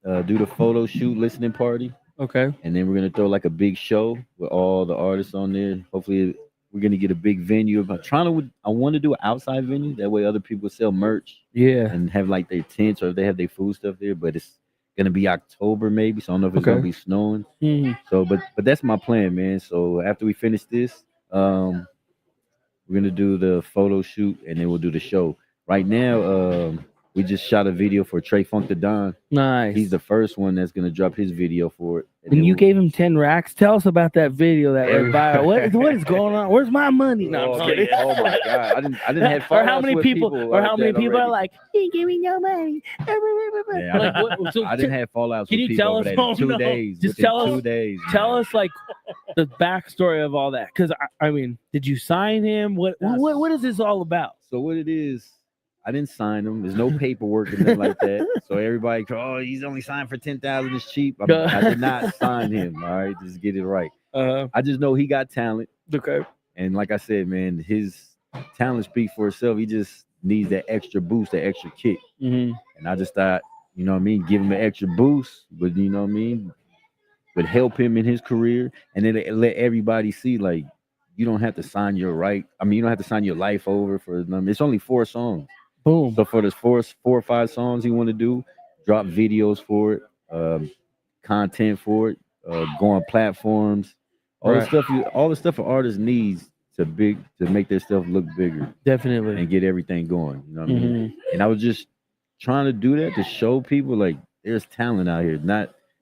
do the photo shoot, listening party. Okay. And then we're gonna throw like a big show with all the artists on there. Hopefully, We're gonna get a big venue. I want to do an outside venue. That way, other people sell merch. Yeah. And have like their tents or if they have their food stuff there. But it's gonna be October maybe. So I don't know if it's gonna be snowing. So, but that's my plan, man. So after we finish this, we're gonna do the photo shoot and then we'll do the show. Right now, we just shot a video for Trey Funk the Don. Nice. He's the first one that's gonna drop his video for it. And you gave him 10 racks. Tell us about that video that went viral. What is going on? Where's my money? No, I'm kidding. Oh my god! I didn't have. Or how many people? Or how many people are like, "He give me no money." Yeah, I didn't have fallouts. Can with you people tell over us? that in 2 days. Just within tell us. 2 days. Tell us like the backstory of all that. Because I mean, did you sign him? What is this all about? So what it is, I didn't sign him. There's no paperwork and nothing like that. So everybody, oh, he's only signed for 10,000. It's cheap. I did not sign him. All right, just get it right. I just know he got talent. Okay. And like I said, man, his talent speaks for itself. He just needs that extra boost, that extra kick. And I just thought, you know what I mean, give him an extra boost, but you know what I mean, would help him in his career, and then let everybody see like you don't have to sign your you don't have to sign your life over for them. It's only 4 songs. Boom. So for the 4 or 5 songs you want to do, drop videos for it, content for it, go on platforms, all the stuff an artist needs to make their stuff look bigger. Definitely. And get everything going. You know what I mean? And I was just trying to do that to show people like there's talent out here.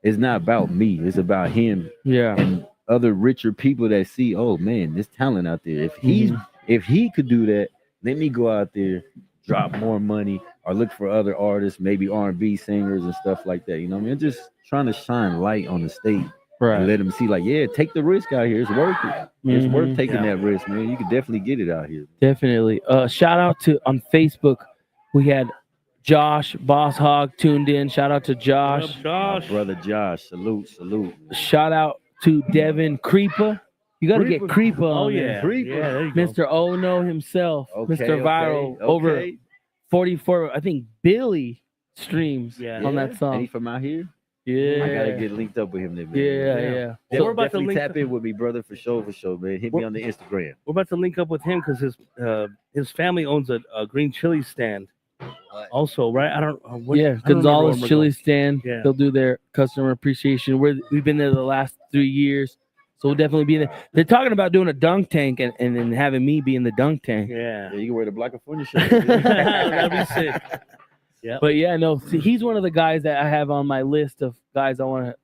It's not about me. It's about him. Yeah. And other richer people that see, oh man, there's talent out there. If he could do that, let me go out there, drop more money, or look for other artists, maybe R&B singers and stuff like that. You know what I mean? Just trying to shine light on the stage. Right. And let them see, like, yeah, take the risk out here. It's worth it. It's worth taking that risk, man. You can definitely get it out here. Definitely. Shout out to on Facebook. We had Josh Boss Hog tuned in. Shout out to Josh. My brother Josh. Salute. Shout out to Devin Creeper. You got to get Creeper on there. Creeper. Yeah, there you go. Mr. Oh No himself. Okay, Mr. Viral. Over 44, I think, Billy streams on that song. And he from out here? Yeah. I got to get linked up with him then, man. Yeah. Well, we're about to definitely link tap in with me, brother, for sure, man. Hit me on the Instagram. We're about to link up with him because his family owns a green chili stand. Also, right? I don't. Gonzalez Chili Stand. Yeah. They'll do their customer appreciation. We've been there the last 3 years, so we'll definitely be there. They're talking about doing a dunk tank and then having me be in the dunk tank. Yeah. You can wear the BLOKAFORNIA shirt. That'd be sick. Yeah. But yeah, no, see, he's one of the guys that I have on my list of guys I want to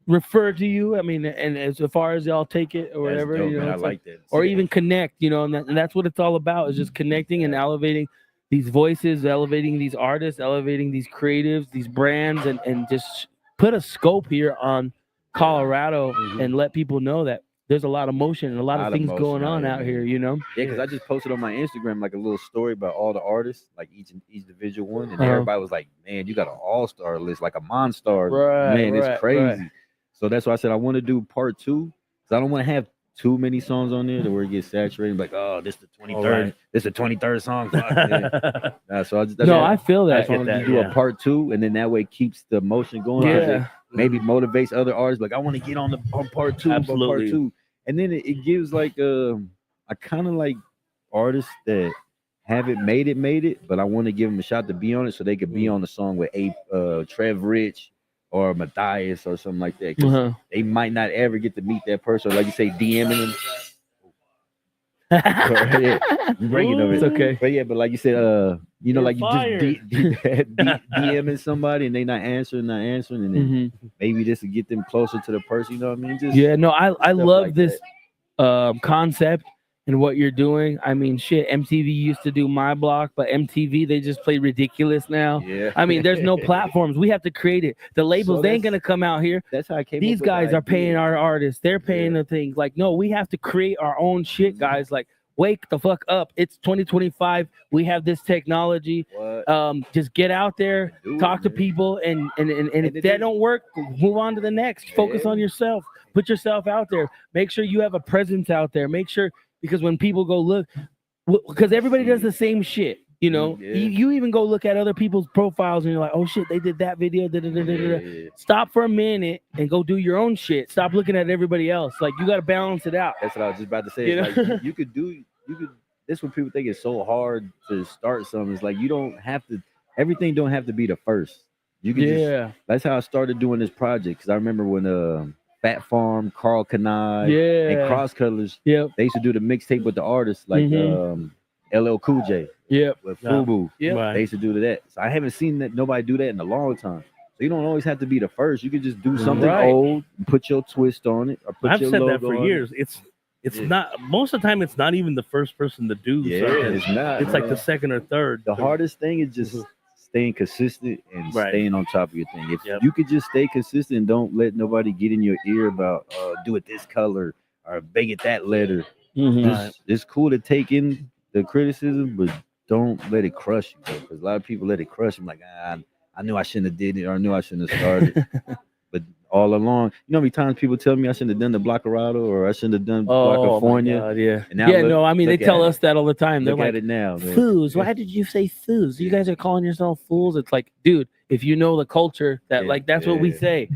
refer to you. I mean, and as far as y'all take it or whatever, dope, you know, man. I it's like that. or even connect, you know, and that's what it's all about, is just connecting and elevating these voices, elevating these artists, elevating these creatives, these brands, and just put a scope here on Colorado and let people know that there's a lot of motion and a lot of things going on out here, you know? Yeah, because I just posted on my Instagram like a little story about all the artists, like each individual one, and everybody was like, "Man, you got an all-star list, like a Monstar." Man, it's crazy. Right. So that's why I said I want to do part 2, because I don't want to have too many songs on there to where it gets saturated. Like, oh, this the 23rd, this the 23rd song. So I feel that. I just want to do a part 2, and then that way it keeps the motion going. Yeah. Maybe motivates other artists. Like, I want to get on part 2. Absolutely. Part 2. And then it gives like I kind of like artists that haven't made it, but I want to give them a shot to be on it so they could be on the song with Trev Rich or Matthias or something like that. 'Cause they might not ever get to meet that person. Like you say, DMing them. You bringing them. It's okay. But yeah, but like you said, you know, like you just DMing somebody and they not answering, and then maybe this will get them closer to the person. You know what I mean? Just I love like this concept and what you're doing. I mean, shit, MTV used to do My Block, but MTV, they just play ridiculous now. Yeah. I mean, there's no platforms. We have to create it. The labels, they ain't going to come out here. That's how I came These up with guys the are paying idea. our artists. They're paying the things. Like, no, we have to create our own shit, guys. Like, wake the fuck up. It's 2025. We have this technology. Just get out there, talk to people, and if that don't work, move on to the next. Focus on yourself. Put yourself out there. Make sure you have a presence out there. Make sure, because when people go look, because everybody does the same shit. You know, Yeah. you even go look at other people's profiles and you're like, oh shit, they did that video. Yeah. Stop for a minute and go do your own shit. Stop looking at everybody else. Like you got to balance it out. That's what I was just about to say. You It's know? like you could. That's what people think is so hard to start something. It's like you don't have to. Everything don't have to be the first. You can Yeah. just. That's how I started doing this project. Because I remember when Fat Farm, Carl Kanai, Yeah. and Cross Colors. Yep. They used to do the mixtape with the artists like LL Cool J. Yep. With Fubu. Yep. They used to do that. So I haven't seen that nobody do that in a long time. So you don't always have to be the first. You could just do something Right. old, put your twist on it, or put I've your said logo that for on years. It. It's not most of the time. It's not even the first person to do. Yeah, something. it's not. It's like man. the second or third. The hardest thing is just staying consistent and Right. staying on top of your thing. If Yep. you could just stay consistent and don't let nobody get in your ear about do it this color or make it that letter. It's cool to take in the criticism, but don't let it crush you. Because a lot of people let it crush them. Like I knew I shouldn't have did it, or I knew I shouldn't have started. But all along, you know how many times people tell me I shouldn't have done the Blockerado or I shouldn't have done Blockafornia. God, yeah. And now Yeah, look- no, I mean they look at tell it. us that all the time. They're Look like, at it now, man. Foos, why did you say Foos? You guys are calling yourself fools. It's like, dude, if you know the culture, that Yeah, like that's what we yeah. say.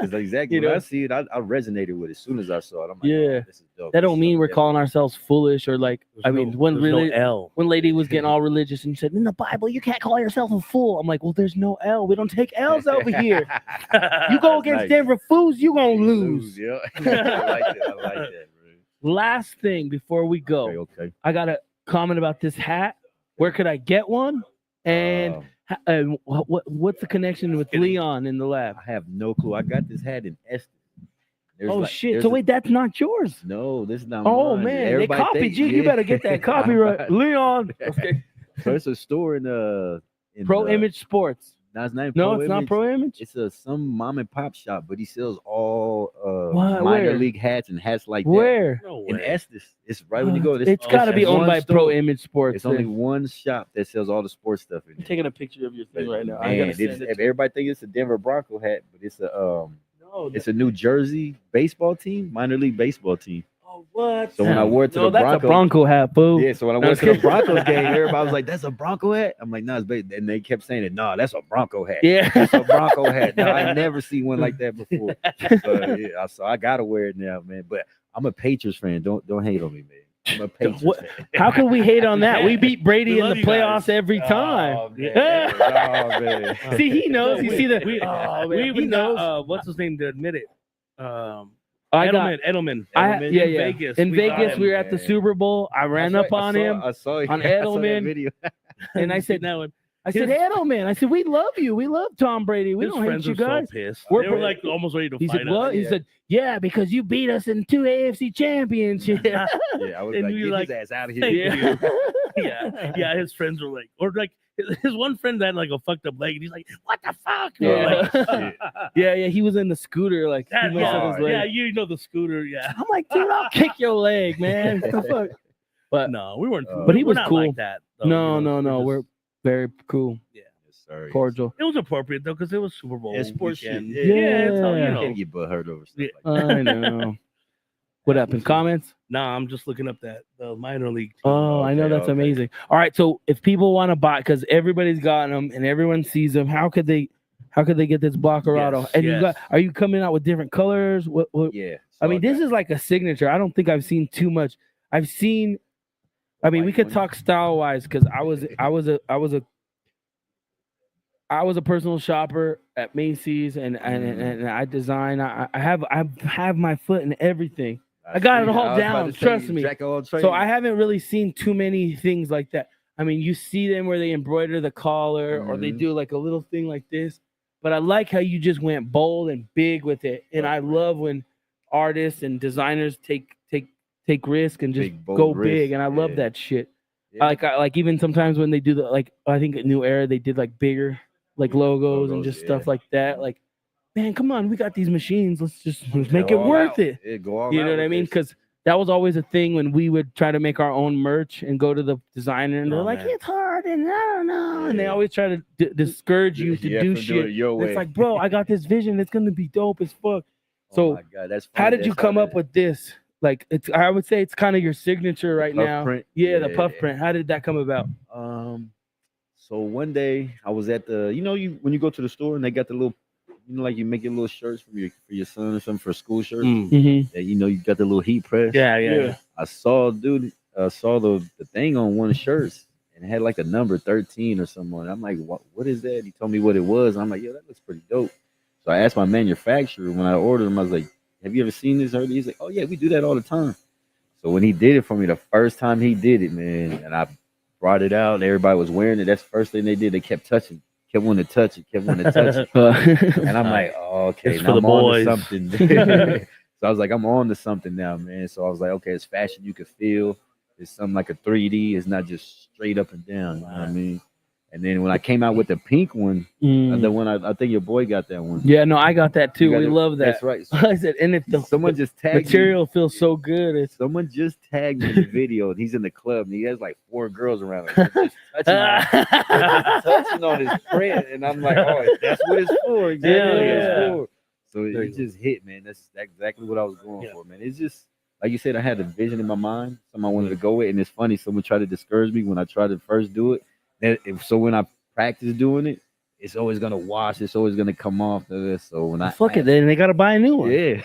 It's exactly You when know? I see it, I resonated with it as soon as I saw it. I'm like, Yeah. oh, this is dope. That This don't is mean something we're different. calling ourselves foolish or like. I mean, one there's no really L. one lady was getting all religious and said, "In the Bible, you can't call yourself a fool." I'm like, "Well, there's no L. We don't take L's over here. You go against Nice. Denver Foos, you gonna lose." Yeah. I like that. I like that, bro. Last thing before we go, Okay. I got a comment about this hat. Where could I get one? And what's the connection with Leon in the lab? I have no clue. I got this hat in Estes. Oh shit! So wait, that's not yours. No, this is not Oh mine. man, Everybody they copied think- you. You yeah. better get that copyright, Leon. Okay. So it's a store in Pro Image Sports. No, it's not in No, Pro it's not Image. Pro Image. It's some mom and pop shop, but he sells all What? minor Where? league hats and hats like Where? that. No In way. Estes. It's right when you go. It's got to be owned one by store. Pro Image Sports. It's only then. one shop that sells all the sports stuff in I'm there. taking a picture of your thing right now. I Man, gotta send it. everybody think it's a Denver Bronco hat, but it's a No, it's a New Jersey baseball team, minor league baseball team. oh, what? So when I wore it to No, the that's Bronco, a Bronco hat, boo. yeah. So when I No, went I'm to the kidding. Broncos game, everybody was like, "That's a Bronco hat." I'm like, "No, it's baseball." And they kept saying it. No, that's a Bronco hat. Yeah. That's a Bronco hat. No, I never seen one like that before. So I gotta wear it now, man. But I'm a Patriots fan. Don't hate on me, man. I'm a Patriots What- fan. How can we hate on that? We beat Brady We in the love you playoffs guys. every time. Oh, man. Oh, man. See, he knows. You see the. We oh, man, he even knows. got, what's his name to admit it? I got. Edelman. Yeah, in yeah. Vegas. In We got Vegas, him. we were at the Super Bowl. I ran up on him, I saw on I saw that Edelman. video. and I said, that one. I said, Edelman. I said, we love you. We love Tom Brady. We His don't hate friends you are guys. so pissed. We're They were pro- like almost ready to He fight said, us. what? He said, yeah, because you beat us in 2 AFC championships. Yeah, I was And like, we get like, his ass out of "Thank here. you." yeah. His friends were like, or like his one friend had like a fucked up leg, and he's like, "What the fuck?" We were Yeah. like, yeah, he was in the scooter. Like, he that, messed up his leg. yeah, you know the scooter, yeah. I'm like, dude, I'll kick your leg, man. What the fuck? But No, we weren't. But he we're was not cool. like that. Though, no, you know, no. just- We're very cool, Yes, sir. cordial. It was appropriate though, because it was Super Bowl. Yeah, sports shit. weekend. Yeah. It's all, you Yeah. You know. can't get butt hurt over stuff Yeah. like that. I know. What happened? Comments? Nah, I'm just looking up the minor league. Team. Oh, I know Okay, that's okay. amazing. All right, so if people want to buy, because everybody's got them and everyone sees them, how could they get this Blockerado? Yes, and you yes. got, are you coming out with different colors? What? Yeah. I mean, this is like a signature. I don't think I've seen too much. I've seen. I mean, we could talk style wise because I was a personal shopper at Macy's and I design. I have my foot in everything. I got it all down. Trust me. So I haven't really seen too many things like that. I mean, you see them where they embroider the collar or they do like a little thing like this. But I like how you just went bold and big with it. And I love when artists and designers take risk and just Big, bold go risk, big. And I love yeah. that shit. Yeah. I like even sometimes when they do the I think at New Era they did like bigger like logos and just stuff like that. Like, man, come on, we got these machines. Let's make it all worth out. it. Yeah, go all You out know what I with mean? this. Because that was always a thing when we would try to make our own merch and go to the designer and they're Oh, like, man. it's hard and I don't know. And they Yeah. always try to discourage you to Yeah, do from doing shit. it your It's way. like, bro, I got this vision. It's gonna be dope as fuck. Oh So my God, that's how funny. did you That's come how up that- with this? Like I would say it's kind of your signature right puff now. print? Yeah, the Yeah. puff print. How did that come about? So one day I was at the, when you go to the store and they got the little, like you make your little shirts for your son or something for school shirts. Mm-hmm. That you got the little heat press. Yeah. I saw the thing on one of the shirts and it had like a number 13 or something on it. I'm like, what is that? He told me what it was. I'm like, yo, that looks pretty dope. So I asked my manufacturer when I ordered him, I was like, have you ever seen this already? He's like, oh yeah, we do that all the time. So when he did it for me, the first time he did it, man, and I brought it out and everybody was wearing it, that's the first thing they did. They kept touching, kept wanting to touch it. And I'm like, oh, okay, It's now for the I'm on boys. to something. So I was like, I'm on to something now, man. So I was like, okay, it's fashion you can feel. It's something like a 3D. It's not just straight up and down. You know what I mean? And then when I came out with the pink one, the one I think your boy got that one. Yeah, no, I got that too. We love that. That's right. So I said, and if someone just tagged material feels so good, someone just tagged me in the video. And he's in the club and he has like 4 girls around him. Just touching on his print, and I'm like, oh, that's what it's for. Exactly what it's for. So it just hit, man. That's exactly what I was going for, man. It's just like you said, I had a vision in my mind, something I wanted to go with, and it's funny. Someone tried to discourage me when I tried to first do it. So when I practice doing it, it's always gonna wash. It's always gonna come off. So when fuck it, then they gotta buy a new one. Yeah.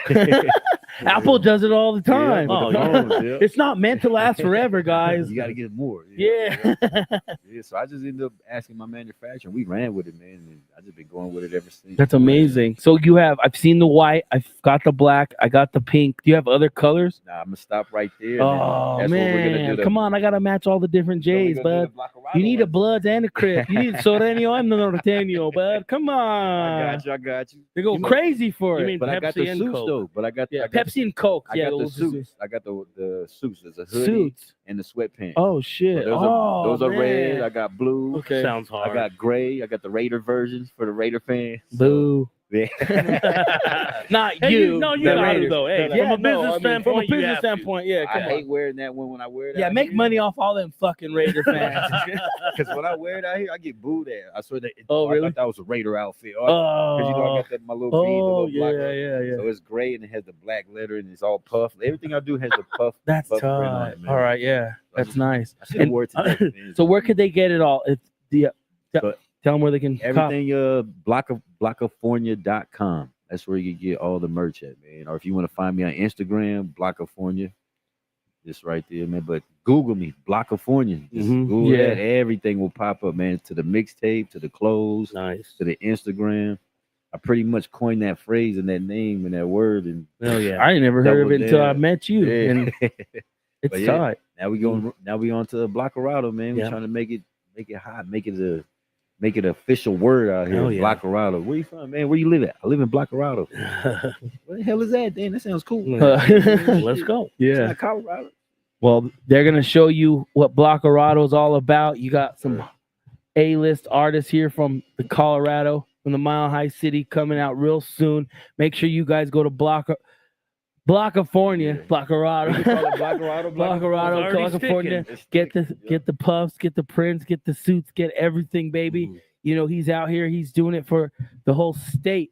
Apple does it all the time. Yeah. It's not meant to last forever, guys. You got to get more. Yeah. So I just ended up asking my manufacturer. We ran with it, man. And I just been going with it ever since. That's amazing. So I've seen the white, I've got the black, I got the pink. Do you have other colors? Nah, I'm gonna stop right there. Oh That's man, what we're gonna do. come on! I gotta match all the different J's, bud. You need a Bloods and a Crip. You need Soreno and the Norteño, bud. Come on! I got you. They go crazy for You it. mean But I got the Pepsi and suits Coke? though. But I got Pepsi and Coke. I got the suits. I got the suits. There's a hoodie Suits. and the sweatpants. Oh shit! Those are man. red. I got blue. Okay. Sounds hard. I got gray. I got the Raider versions for the Raider fans. Boo. Yeah. Not Hey, you. no, you the got to Raiders. though. Hey, Yeah, from a business standpoint, from a you business have to. standpoint, yeah. I Come on. hate wearing that one when I wear it. Yeah, out make here. money off all them fucking Raider fans. Because when I wear it out here, I get booed at. I swear that. Oh, really? I thought that was a Raider outfit. Oh. Because I got my little bead, the little black. yeah. So it's gray and it has the black letter and it's all puff. Everything I do has the puff. That's puff print on tight. it, man. All right, yeah, that's nice. I should have wore it today. man. So where could they get it all? If So tell them where they can. everything BLOKAFORNIA.com. That's where you can get all the merch at, man. Or if you want to find me on Instagram, BLOKAFORNIA, just right there, man. But Google me, BLOKAFORNIA. Just Google that. Everything will pop up, man. To the mixtape, to the clothes, Nice. to the Instagram. I pretty much coined that phrase and that name and that word. And Oh yeah. I ain't never heard of Double it until I down. met you, Yeah. and it's But yeah, tight. now we going. Now we on to Blockerado, man. We're Yeah. trying to make it hot, make it an official word out here. Oh, yeah. Blockerado. Where you from, man? Where you live at? I live in Blockerado. What the hell is that, Dan? That sounds cool. Let's go. It's Yeah. not Colorado. Well, they're gonna show you what Blockerado is all about. You got some A-list artists here from the Colorado, from the Mile High City, coming out real soon. Make sure you guys go to Blockafornia, Blockerado, We call it Blockerado. Blockerado, It's already California. sticking. Get the puffs, get the prints, get the suits, get everything, baby. You know, he's out here. He's doing it for the whole state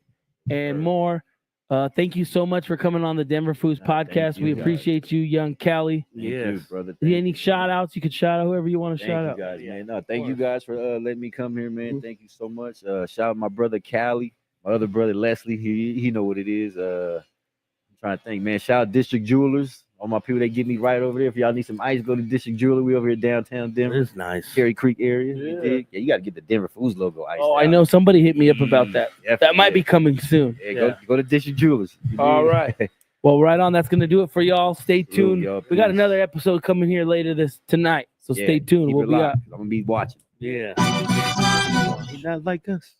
and more. Thank you so much for coming on the Denver Foos podcast. you, We guys. appreciate you, young Cali. Thank you, Yes. brother. Any shout outs? You could shout out whoever you want to Thank shout you out. guys, man. No, thank you guys for letting me come here, man. Thank you so much. Shout out my brother Cali, my other brother Leslie. He know what it is. I'm trying to think, man. Shout out District Jewelers. All my people that get me right over there. If y'all need some ice, go to District Jeweler. We over here downtown Denver, It's nice. Cherry Creek area. You dig? Yeah, you got to get the Denver Foods logo ice. Oh, I know somebody hit me up about that. That might be coming soon. Yeah, go to District Jewelers. You All dig? right. Well, right on. That's gonna do it for y'all. Stay tuned. y'all, We got peace. another episode coming here later tonight. So Yeah, stay tuned. keep We'll it be locked. out. I'm gonna be watching. Yeah. He's not like us.